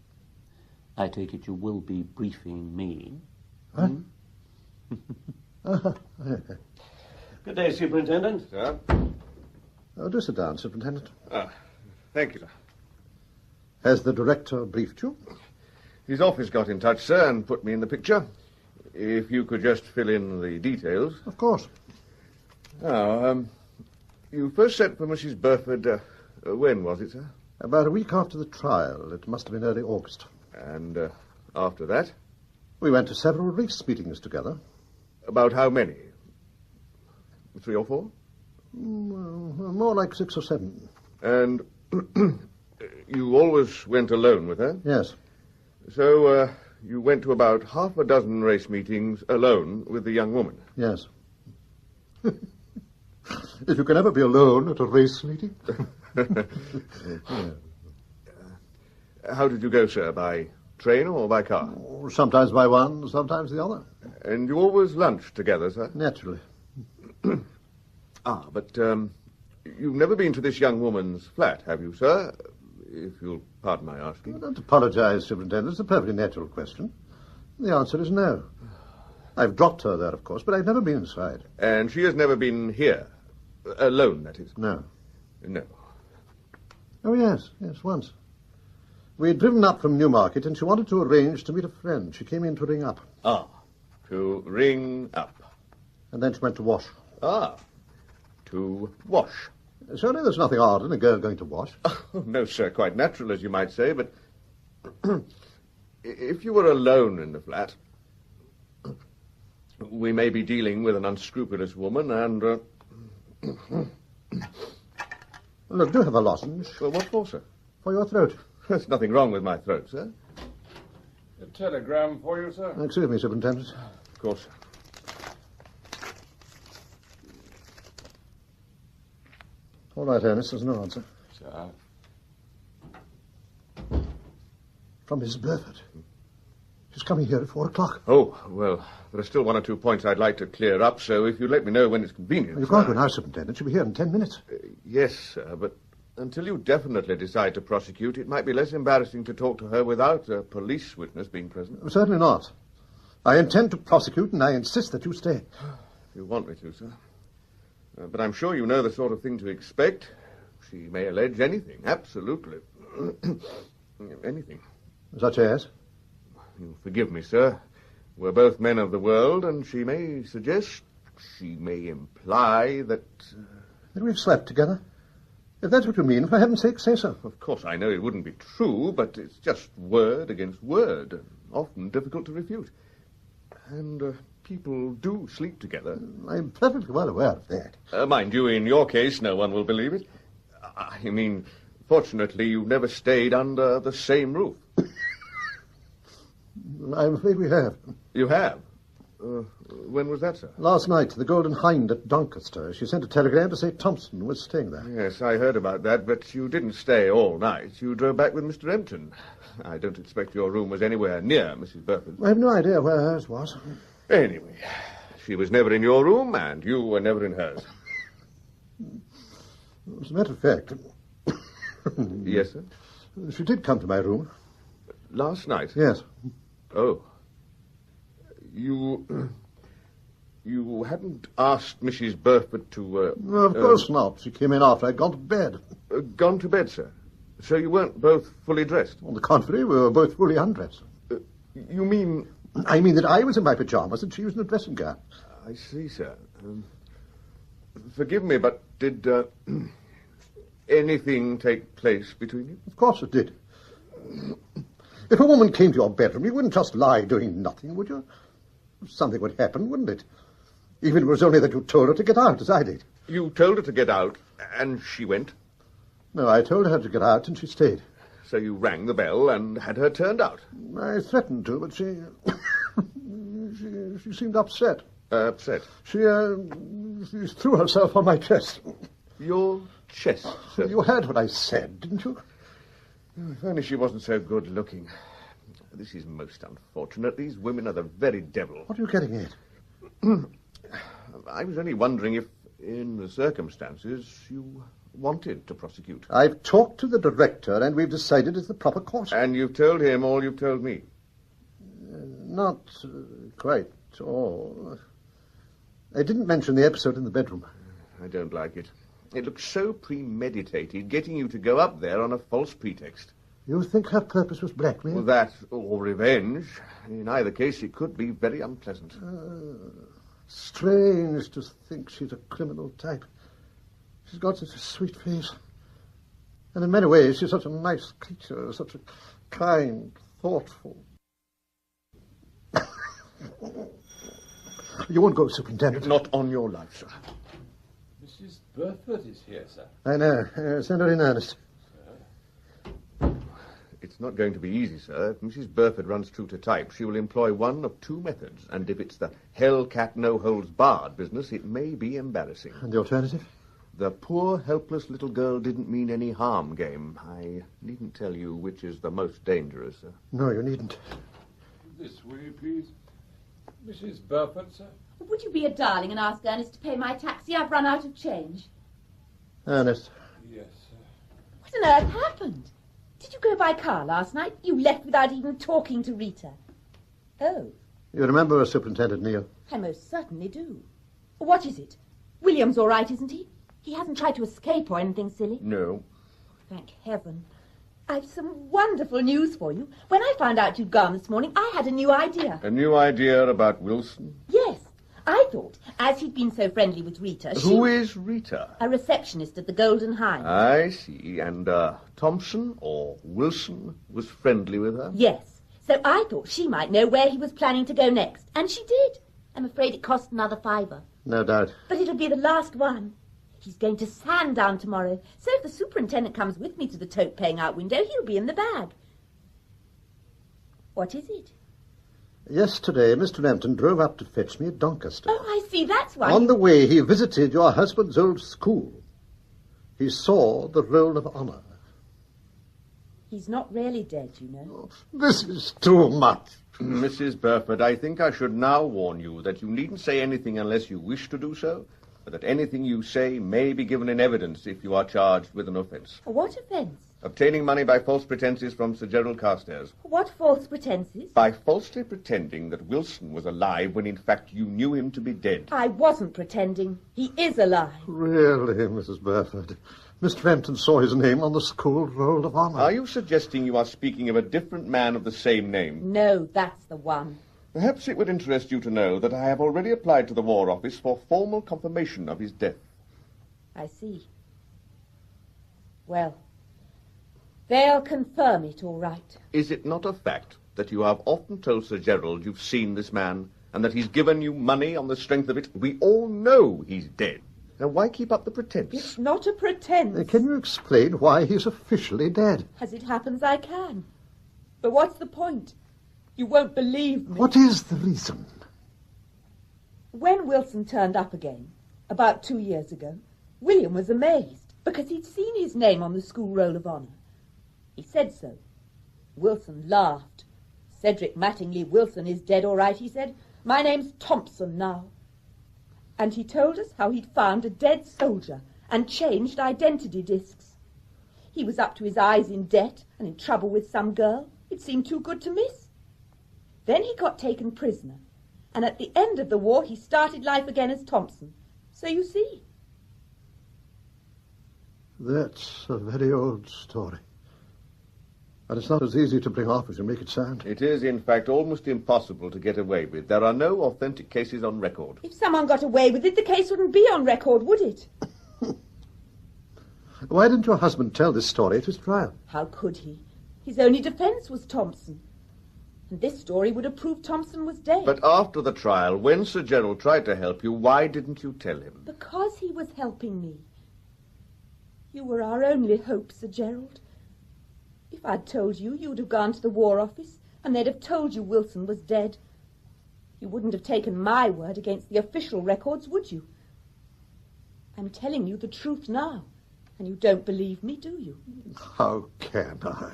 Speaker 2: I take it you will be briefing me.
Speaker 12: Huh?
Speaker 2: Good day, Superintendent.
Speaker 8: Sir?
Speaker 12: Oh, do sit down, Superintendent.
Speaker 8: Thank you, sir.
Speaker 12: Has the director briefed you?
Speaker 8: His office got in touch, sir, and put me in the picture. If you could just fill in the details.
Speaker 12: Of course.
Speaker 8: Now, you first sent for Mrs. Burford, when was it, sir?
Speaker 12: About a week after the trial. It must have been early August.
Speaker 8: And after that?
Speaker 12: We went to several race meetings together.
Speaker 8: About how many? 3 or 4?
Speaker 12: More like 6 or 7.
Speaker 8: And you always went alone with her?
Speaker 12: Yes.
Speaker 8: So, you went to about half a dozen race meetings alone with the young woman?
Speaker 12: Yes. If you can ever be alone at a race meeting.
Speaker 8: How did you go, sir? By train or by car?
Speaker 12: Sometimes by one, sometimes the other.
Speaker 8: And you always lunched together, sir?
Speaker 12: Naturally.
Speaker 8: But you've never been to this young woman's flat, have you, sir? If you'll pardon my asking.
Speaker 12: Don't apologize, Superintendent. It's a perfectly natural question. The answer is no. I've dropped her there, of course, but I've never been inside.
Speaker 8: And she has never been here? Alone, that is?
Speaker 12: No.
Speaker 8: No.
Speaker 12: Oh, yes, once. We had driven up from Newmarket, and she wanted to arrange to meet a friend. She came in to ring up.
Speaker 8: To ring up.
Speaker 12: And then she went to wash.
Speaker 8: To wash.
Speaker 12: Surely there's nothing odd in a girl going to wash.
Speaker 8: Oh, no, sir, quite natural, as you might say, but if you were alone in the flat, we may be dealing with an unscrupulous woman, and...
Speaker 12: Look, do have a lozenge.
Speaker 8: Well, what for, sir?
Speaker 12: For your throat.
Speaker 8: There's nothing wrong with my throat, sir.
Speaker 9: A telegram for you, sir?
Speaker 12: Excuse me, Superintendent.
Speaker 8: Of course, sir.
Speaker 12: All right, Ernest, there's no answer.
Speaker 9: Sir?
Speaker 12: From Miss Burford. She's
Speaker 6: coming here at 4 o'clock.
Speaker 8: Oh, well, there are still 1 or 2 points I'd like to clear up, so if you let me know when it's convenient...
Speaker 6: You can't go now, Superintendent. She'll be here in 10 minutes.
Speaker 8: Yes, sir, but until you definitely decide to prosecute, it might be less embarrassing to talk to her without a police witness being present.
Speaker 6: Certainly not. I intend to prosecute, and I insist that you stay.
Speaker 8: If you want me to, sir. But I'm sure you know the sort of thing to expect. She may allege anything, absolutely. Anything.
Speaker 6: Such as?
Speaker 8: You forgive me, sir. We're both men of the world, and she may suggest, she may imply that...
Speaker 6: That we've slept together. If that's what you mean, for heaven's sake, say so.
Speaker 8: Of course, I know it wouldn't be true, but it's just word against word, and often difficult to refute. And people do sleep together.
Speaker 6: I'm perfectly well aware of that.
Speaker 8: Mind you, in your case, no one will believe it. I mean, fortunately, you've never stayed under the same roof.
Speaker 6: I'm afraid we have.
Speaker 8: You have? When was that, sir?
Speaker 6: Last night, the Golden Hind at Doncaster. She sent a telegram to say Thompson was staying there.
Speaker 8: Yes, I heard about that, but you didn't stay all night. You drove back with Mr. Empton. I don't expect your room was anywhere near Mrs. Burford's.
Speaker 6: I have no idea where hers was.
Speaker 8: Anyway, she was never in your room, and you were never in hers.
Speaker 6: As a matter of fact...
Speaker 8: Yes, sir?
Speaker 6: She did come to my room.
Speaker 8: Last night?
Speaker 6: Yes.
Speaker 8: Oh. You hadn't asked Mrs. Burford to...
Speaker 6: No, of course not. She came in after I'd gone to bed.
Speaker 8: Gone to bed, sir? So you weren't both fully dressed?
Speaker 6: On the contrary, we were both fully undressed.
Speaker 8: You mean...
Speaker 6: I mean that I was in my pyjamas and she was in a dressing gown.
Speaker 8: I see, sir. Forgive me, but did anything take place between you?
Speaker 6: Of course it did. If a woman came to your bedroom, you wouldn't just lie doing nothing, would you? Something would happen, wouldn't it? Even if it was only that you told her to get out, as I did.
Speaker 8: You told her to get out, and she went?
Speaker 6: No, I told her to get out, and she stayed.
Speaker 8: So you rang the bell and had her turned out?
Speaker 6: I threatened to, but she seemed upset.
Speaker 8: Upset?
Speaker 6: She threw herself on my chest.
Speaker 8: Your chest, sir?
Speaker 6: You heard what I said, didn't you?
Speaker 8: If only she wasn't so good-looking. This is most unfortunate. These women are the very devil.
Speaker 6: What are you getting at?
Speaker 8: I was only wondering if, in the circumstances, you wanted to prosecute.
Speaker 6: I've talked to the director, and we've decided it's the proper course.
Speaker 8: And you've told him all you've told me?
Speaker 6: Not quite all. I didn't mention the episode in the bedroom.
Speaker 8: I don't like it. It looks so premeditated, getting you to go up there on a false pretext.
Speaker 6: You think her purpose was blackmail?
Speaker 8: Well, that, or revenge. In either case, it could be very unpleasant.
Speaker 6: Strange to think she's a criminal type. She's got such a sweet face. And in many ways, she's such a nice creature, such a kind, thoughtful... You won't go, Superintendent.
Speaker 8: Not on your life, sir.
Speaker 9: Mrs. Burford is here, sir.
Speaker 6: I know. Send her in earnest.
Speaker 8: It's not going to be easy, sir. If Mrs. Burford runs true to type, she will employ one of two methods. And if it's the hellcat no-holds-barred business, it may be embarrassing.
Speaker 6: And the alternative?
Speaker 8: The poor, helpless little girl didn't mean any harm game. I needn't tell you which is the most dangerous, sir.
Speaker 6: No, you needn't.
Speaker 9: This way, please. Mrs. Burford, sir?
Speaker 3: Would you be a darling and ask Ernest to pay my taxi? I've run out of change.
Speaker 6: Ernest?
Speaker 9: Yes, sir.
Speaker 3: What on earth happened? Did you go by car last night? You left without even talking to Rita. Oh.
Speaker 6: You remember Superintendent Neal?
Speaker 3: I most certainly do. What is it? William's all right, isn't he? He hasn't tried to escape or anything silly?
Speaker 8: No.
Speaker 3: Thank heaven. I've some wonderful news for you. When I found out you'd gone this morning, I had a new idea.
Speaker 8: A new idea about Wilson?
Speaker 3: Yes. I thought, as he'd been so friendly with Rita...
Speaker 8: Who is Rita?
Speaker 3: A receptionist at the Golden Hind.
Speaker 8: I see. And Thompson or Wilson was friendly with her?
Speaker 3: Yes. So I thought she might know where he was planning to go next. And she did. I'm afraid it cost another £5.
Speaker 6: No doubt.
Speaker 3: But it'll be the last one. He's going to Sandown tomorrow. So if the superintendent comes with me to the tote paying out window, he'll be in the bag. What is it?
Speaker 6: Yesterday, Mr. Empton drove up to fetch me at Doncaster.
Speaker 3: Oh, I see. That's why...
Speaker 6: On the way, he visited your husband's old school. He saw the roll of honour.
Speaker 3: He's not really dead, you know.
Speaker 6: This is too much.
Speaker 8: Mrs. Burford, I think I should now warn you that you needn't say anything unless you wish to do so, but that anything you say may be given in evidence if you are charged with an offence.
Speaker 3: What offence?
Speaker 8: Obtaining money by false pretences from Sir Gerald Carstairs.
Speaker 3: What false pretences?
Speaker 8: By falsely pretending that Wilson was alive when in fact you knew him to be dead.
Speaker 3: I wasn't pretending. He is alive.
Speaker 6: Really, Mrs. Burford? Mr. Fenton saw his name on the school roll of honour.
Speaker 8: Are you suggesting you are speaking of a different man of the same name?
Speaker 3: No, that's the one.
Speaker 8: Perhaps it would interest you to know that I have already applied to the War Office for formal confirmation of his death.
Speaker 3: I see. Well, they'll confirm it, all right.
Speaker 8: Is it not a fact that you have often told Sir Gerald you've seen this man, and that he's given you money on the strength of it? We all know he's dead. Now, why keep up the pretense?
Speaker 3: It's not a pretense.
Speaker 6: Can you explain why he's officially dead?
Speaker 3: As it happens, I can. But what's the point? You won't believe me.
Speaker 6: What is the reason?
Speaker 3: When Wilson turned up again, about 2 years ago, William was amazed, because he'd seen his name on the school roll of honour. He said so. Wilson laughed. Cedric Mattingly Wilson is dead all right, he said. My name's Thompson now. And he told us how he'd found a dead soldier and changed identity discs. He was up to his eyes in debt and in trouble with some girl. It seemed too good to miss. Then he got taken prisoner, and at the end of the war he started life again as Thompson. So you see.
Speaker 6: That's a very old story. And it's not as easy to bring off as you make it sound.
Speaker 8: It is, in fact, almost impossible to get away with. There are no authentic cases on record.
Speaker 3: If someone got away with it, the case wouldn't be on record, would it?
Speaker 6: Why didn't your husband tell this story at his trial?
Speaker 3: How could he? His only defence was Thompson. And this story would have proved Thompson was dead.
Speaker 8: But after the trial, when Sir Gerald tried to help you, why didn't you tell him?
Speaker 3: Because he was helping me. You were our only hope, Sir Gerald. If I'd told you, you'd have gone to the War Office, and they'd have told you Wilson was dead. You wouldn't have taken my word against the official records, would you? I'm telling you the truth now, and you don't believe me, do you?
Speaker 6: How can I?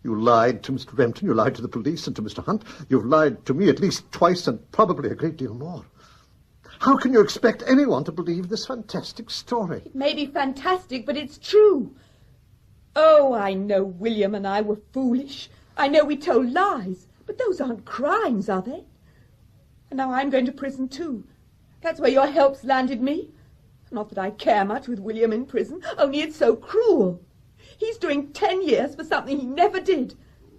Speaker 6: You lied to Mr. Rempton, you lied to the police and to Mr. Hunt. You've lied to me at least twice and probably a great deal more. How can you expect anyone to believe this fantastic story?
Speaker 3: It may be fantastic, but it's true. Oh, I know William and I were foolish. I know we told lies, but those aren't crimes, are they? And now I'm going to prison too. That's where your help's landed me. Not that I care much with William in prison, only it's so cruel. He's doing 10 years for something he never did,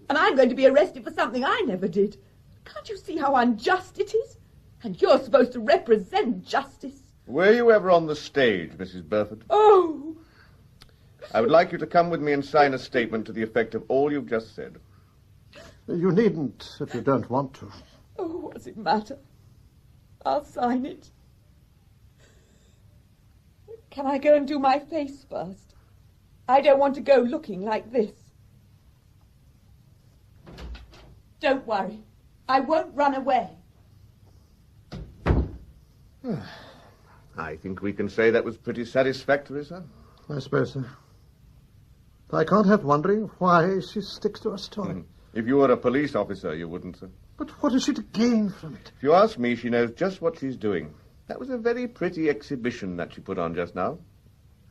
Speaker 3: and I'm going to be arrested for something I never did. Can't you see how unjust it is? And you're supposed to represent justice.
Speaker 8: Were you ever on the stage, Mrs. Burford?
Speaker 3: Oh!
Speaker 8: I would like you to come with me and sign a statement to the effect of all you've just said.
Speaker 6: You needn't if you don't want to.
Speaker 3: Oh, what does it matter? I'll sign it. Can I go and do my face first? I don't want to go looking like this. Don't worry. I won't run away.
Speaker 8: I think we can say that was pretty satisfactory, sir.
Speaker 6: I suppose so. I can't help wondering why she sticks to her story.
Speaker 8: If you were a police officer, you wouldn't, sir.
Speaker 6: But what is she to gain from it?
Speaker 8: If you ask me, she knows just what she's doing. That was a very pretty exhibition that she put on just now.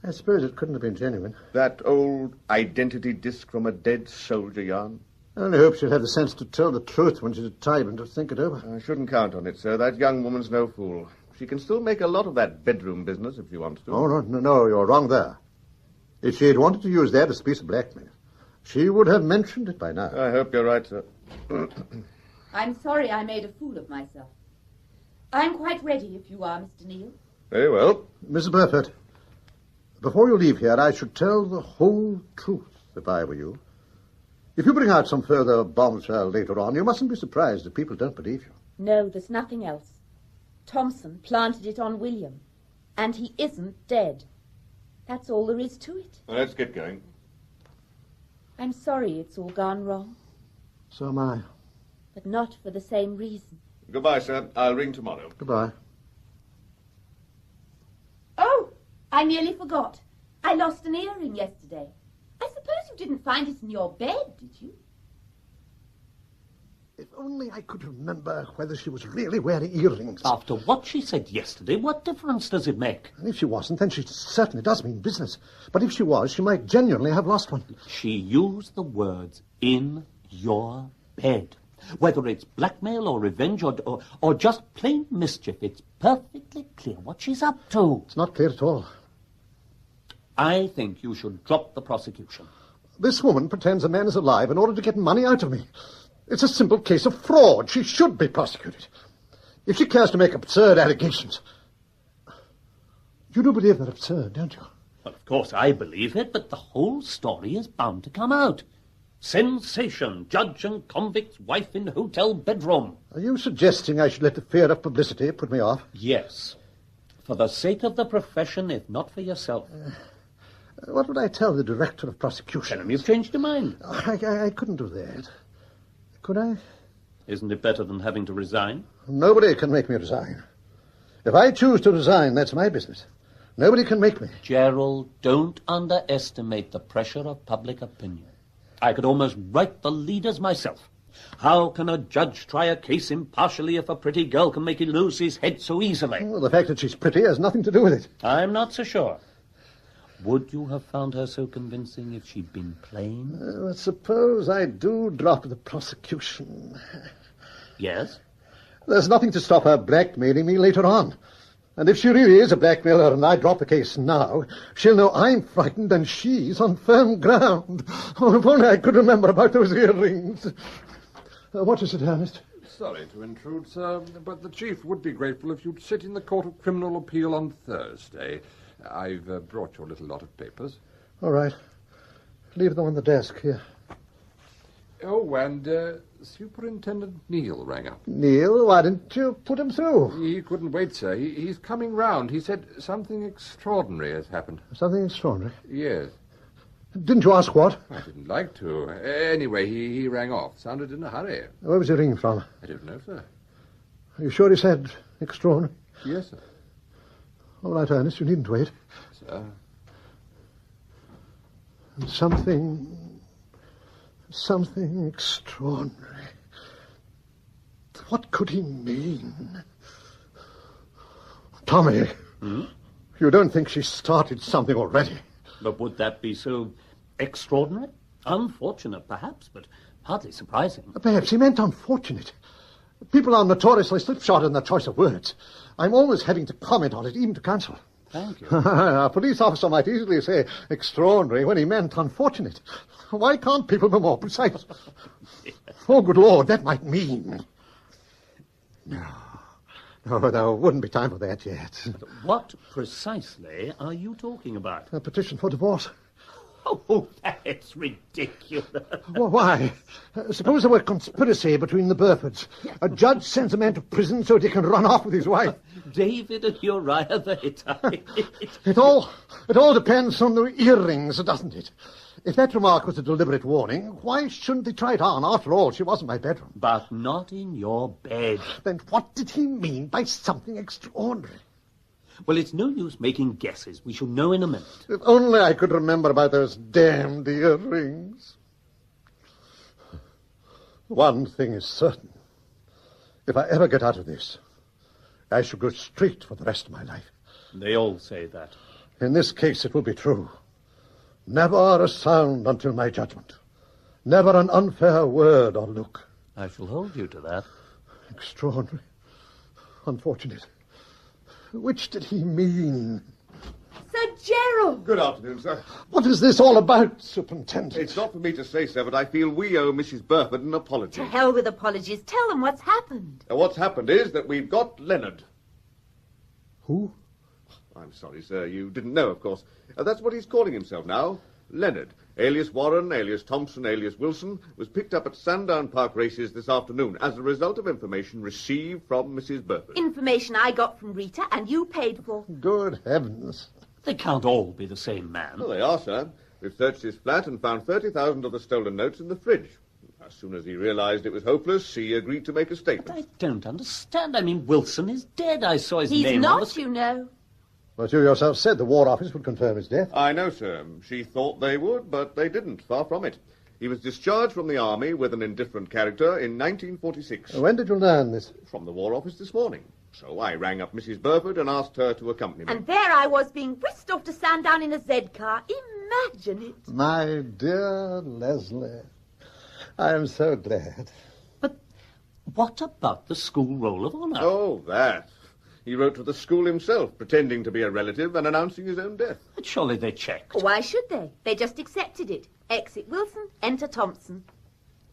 Speaker 6: I suppose it couldn't have been genuine.
Speaker 8: That old identity disc from a dead soldier yarn.
Speaker 6: I only hope she'll have the sense to tell the truth when she's at time and to think it over.
Speaker 8: I shouldn't count on it, sir. That young woman's no fool. She can still make a lot of that bedroom business if she wants to.
Speaker 6: Oh, no, you're wrong there. If she had wanted to use that as a piece of blackmail, she would have mentioned it by now.
Speaker 8: I hope you're right, sir.
Speaker 3: I'm sorry I made a fool of myself. I'm quite ready if you are, Mr. Neal.
Speaker 8: Very well.
Speaker 6: Mrs. Burford, before you leave here, I should tell the whole truth if I were you. If you bring out some further bombshell later on, you mustn't be surprised if people don't believe you.
Speaker 3: No, there's nothing else. Thompson planted it on William, and he isn't dead. That's all there is to it.
Speaker 8: Well, let's get going.
Speaker 3: I'm sorry it's all gone wrong.
Speaker 6: So am I.
Speaker 3: But not for the same reason.
Speaker 8: Goodbye, sir. I'll ring tomorrow.
Speaker 6: Goodbye.
Speaker 3: Oh, I nearly forgot. I lost an earring yesterday. I suppose you didn't find it in your bed, did you?
Speaker 12: If only I could remember whether she was really wearing earrings.
Speaker 2: After what she said yesterday, what difference does it make?
Speaker 12: And if she wasn't, then she certainly does mean business. But if she was, she might genuinely have lost one.
Speaker 2: She used the words, in your bed. Whether it's blackmail or revenge or just plain mischief, it's perfectly clear what she's up to.
Speaker 12: It's not clear at all.
Speaker 2: I think you should drop the prosecution.
Speaker 12: This woman pretends a man is alive in order to get money out of me. It's a simple case of fraud. She should be prosecuted. If she cares to make absurd allegations... You do believe they're absurd, don't you?
Speaker 2: Well, of course I believe it, but the whole story is bound to come out. Sensation. Judge and convict's wife in hotel bedroom.
Speaker 12: Are you suggesting I should let the fear of publicity put me off?
Speaker 2: Yes. For the sake of the profession, if not for yourself.
Speaker 12: What would I tell the director of prosecution?
Speaker 2: Tell him you've changed your mind.
Speaker 12: I couldn't do that. Could I?
Speaker 2: Isn't it better than having to resign?
Speaker 12: Nobody can make me resign. If I choose to resign, that's my business. Nobody can make me.
Speaker 2: Gerald, don't underestimate the pressure of public opinion. I could almost write the leaders myself. How can a judge try a case impartially if a pretty girl can make him lose his head so easily?
Speaker 12: Well, the fact that she's pretty has nothing to do with it.
Speaker 2: I'm not so sure. Would you have found her so convincing if she'd been plain?
Speaker 12: Suppose I do drop the prosecution.
Speaker 2: Yes?
Speaker 12: There's nothing to stop her blackmailing me later on. And if she really is a blackmailer and I drop the case now, she'll know I'm frightened and she's on firm ground. Oh, if only I could remember about those earrings. What is it, Ernest?
Speaker 11: Sorry to intrude, sir, but the Chief would be grateful if you'd sit in the Court of Criminal Appeal on Thursday. I've brought your little lot of papers.
Speaker 12: All right. Leave them on the desk here.
Speaker 11: Oh, and Superintendent Neal rang up.
Speaker 12: Neal? Why didn't you put him through?
Speaker 11: He couldn't wait, sir. He's coming round. He said something extraordinary has happened.
Speaker 12: Something extraordinary?
Speaker 11: Yes.
Speaker 12: Didn't you ask what?
Speaker 11: I didn't like to. Anyway, he rang off. Sounded in a hurry.
Speaker 12: Where was he ringing from?
Speaker 11: I don't know, sir.
Speaker 12: Are you sure he said extraordinary?
Speaker 11: Yes, sir.
Speaker 12: All right, Ernest, you needn't wait.
Speaker 11: Sir.
Speaker 12: And something extraordinary. What could he mean? Tommy, you don't think she started something already?
Speaker 2: But would that be so extraordinary? Unfortunate, perhaps, but hardly surprising.
Speaker 12: Perhaps he meant unfortunate. People are notoriously slipshod in their choice of words. I'm always having to comment on it, even to counsel.
Speaker 2: Thank you.
Speaker 12: A police officer might easily say extraordinary when he meant unfortunate. Why can't people be more precise? Oh, good Lord, that might mean... No, there wouldn't be time for that yet.
Speaker 2: What precisely are you talking about?
Speaker 12: A petition for divorce.
Speaker 2: Oh, that's ridiculous.
Speaker 12: Well, why? Suppose there were conspiracy between the Burfords. A judge sends a man to prison so that he can run off with his wife.
Speaker 2: David and Uriah the Hittite.
Speaker 12: It all depends on the earrings, doesn't it? If that remark was a deliberate warning, why shouldn't they try it on? After all, she was in my bedroom.
Speaker 2: But not in your bed.
Speaker 12: Then what did he mean by something extraordinary?
Speaker 2: Well, it's no use making guesses. We shall know in a minute.
Speaker 12: If only I could remember about those damned earrings. One thing is certain. If I ever get out of this, I shall go straight for the rest of my life.
Speaker 2: They all say that.
Speaker 12: In this case, it will be true. Never a sound until my judgment. Never an unfair word or look.
Speaker 2: I shall hold you to that.
Speaker 12: Extraordinary. Unfortunate. Which did he mean?
Speaker 3: Sir Gerald!
Speaker 8: Good afternoon, sir.
Speaker 12: What is this all about, Superintendent?
Speaker 8: It's not for me to say, sir, but I feel we owe Mrs. Burford an apology.
Speaker 3: To hell with apologies. Tell them what's happened.
Speaker 8: What's happened is that we've got Leonard.
Speaker 12: Who?
Speaker 8: I'm sorry, sir. You didn't know, of course. That's what he's calling himself now. Leonard, alias Warren, alias Thompson, alias Wilson, was picked up at Sandown Park races this afternoon as a result of information received from Mrs. Burford.
Speaker 3: Information I got from Rita and you paid for.
Speaker 12: Good heavens.
Speaker 2: They can't all be the same man.
Speaker 8: Well, they are, sir. We've searched his flat and found 30,000 of the stolen notes in the fridge. As soon as he realized it was hopeless, he agreed to make a statement.
Speaker 2: But I don't understand. I mean, Wilson is dead. I saw his
Speaker 3: He's
Speaker 2: name
Speaker 3: not,
Speaker 2: on the...
Speaker 3: you know.
Speaker 6: But you yourself said the War Office would confirm his death.
Speaker 8: I know, sir. She thought they would, but they didn't. Far from it. He was discharged from the army with an indifferent character in 1946.
Speaker 6: When did you learn this?
Speaker 8: From the War Office this morning. So I rang up Mrs. Burford and asked her to accompany me.
Speaker 3: And there I was being whisked off to Sandown in a Z-car. Imagine it.
Speaker 6: My dear Leslie, I am so glad.
Speaker 2: What about the school roll of honour?
Speaker 8: Oh, that. He wrote to the school himself, pretending to be a relative and announcing his own death.
Speaker 2: But surely they checked.
Speaker 3: Why should they? They just accepted it. Exit Wilson, enter Thompson.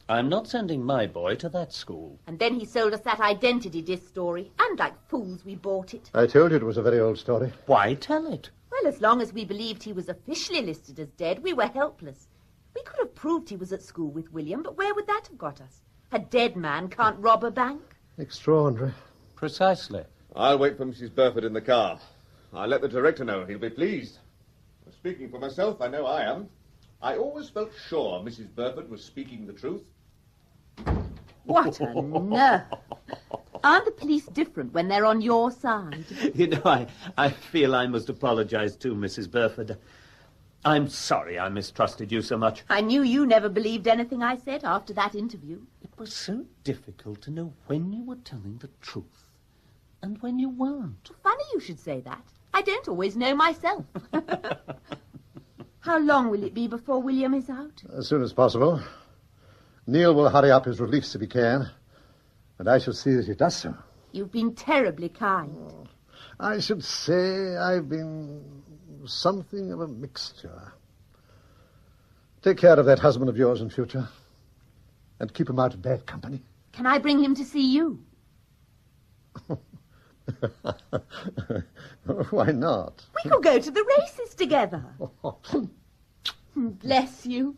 Speaker 2: I'm not sending my boy to that school.
Speaker 3: And then he sold us that identity disc story. And like fools we bought it.
Speaker 6: I told you it was a very old story.
Speaker 2: Why tell it?
Speaker 3: Well, as long as we believed he was officially listed as dead, we were helpless. We could have proved he was at school with William, but where would that have got us? A dead man can't rob a bank.
Speaker 6: Extraordinary.
Speaker 2: Precisely.
Speaker 8: I'll wait for Mrs. Burford in the car. I'll let the director know. He'll be pleased. Speaking for myself, I know I am. I always felt sure Mrs. Burford was speaking the truth.
Speaker 3: What a nerve. Aren't the police different when they're on your side?
Speaker 2: You know, I feel I must apologise to Mrs. Burford. I'm sorry I mistrusted you so much.
Speaker 3: I knew you never believed anything I said after that interview.
Speaker 2: It was so difficult to know when you were telling the truth and when you weren't.
Speaker 3: Funny you should say that. I don't always know myself. How long will it be before William is out?
Speaker 6: As soon as possible. Neil will hurry up his release if he can, and I shall see that he does so.
Speaker 3: You've been terribly kind.
Speaker 6: I should say I've been something of a mixture. Take care of that husband of yours in future, and keep him out of bad company.
Speaker 3: Can I bring him to see you?
Speaker 6: Why not?
Speaker 3: We could go to the races together. Bless you.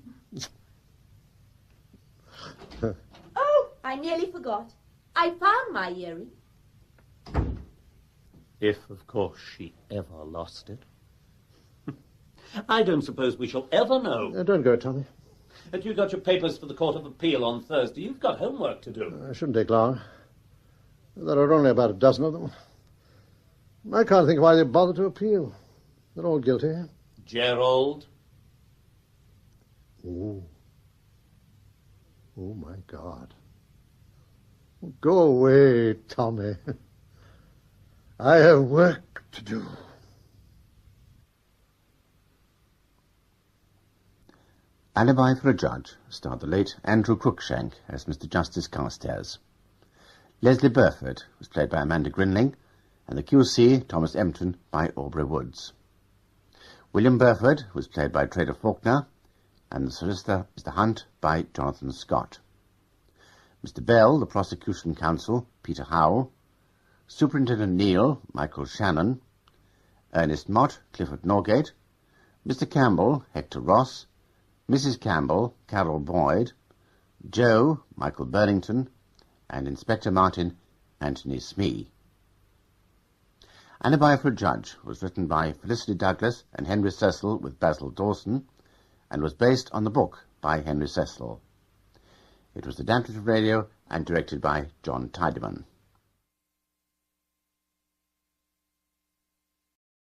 Speaker 3: Oh, I nearly forgot. I found my earring.
Speaker 2: If, of course, she ever lost it. I don't suppose we shall ever know.
Speaker 6: Don't go, Tommy.
Speaker 2: Have you got your papers for the Court of Appeal on Thursday? You've got homework to do.
Speaker 6: It shouldn't take long. There are only about a dozen of them. I can't think why they bother to appeal. They're all guilty.
Speaker 2: Gerald?
Speaker 6: Oh. Oh, my God. Go away, Tommy. I have work to do.
Speaker 1: Alibi for a Judge starred the late Andrew Cruikshank as Mr. Justice Carstairs. Leslie Burford was played by Amanda Grinling, and the QC, Thomas Empton, by Aubrey Woods. William Burford was played by Trader Faulkner, and the solicitor, Mr. Hunt, by Jonathan Scott. Mr. Bell, the prosecution counsel, Peter Howell. Superintendent Neal, Michael Shannon. Ernest Mott, Clifford Norgate. Mr. Campbell, Hector Ross. Mrs. Campbell, Carol Boyd. Joe, Michael Burlington. And Inspector Martin, Anthony Smee. Alibi for a Judge was written by Felicity Douglas and Henry Cecil with Basil Dawson, and was based on the book by Henry Cecil. It was adapted to radio and directed by John Tiedemann.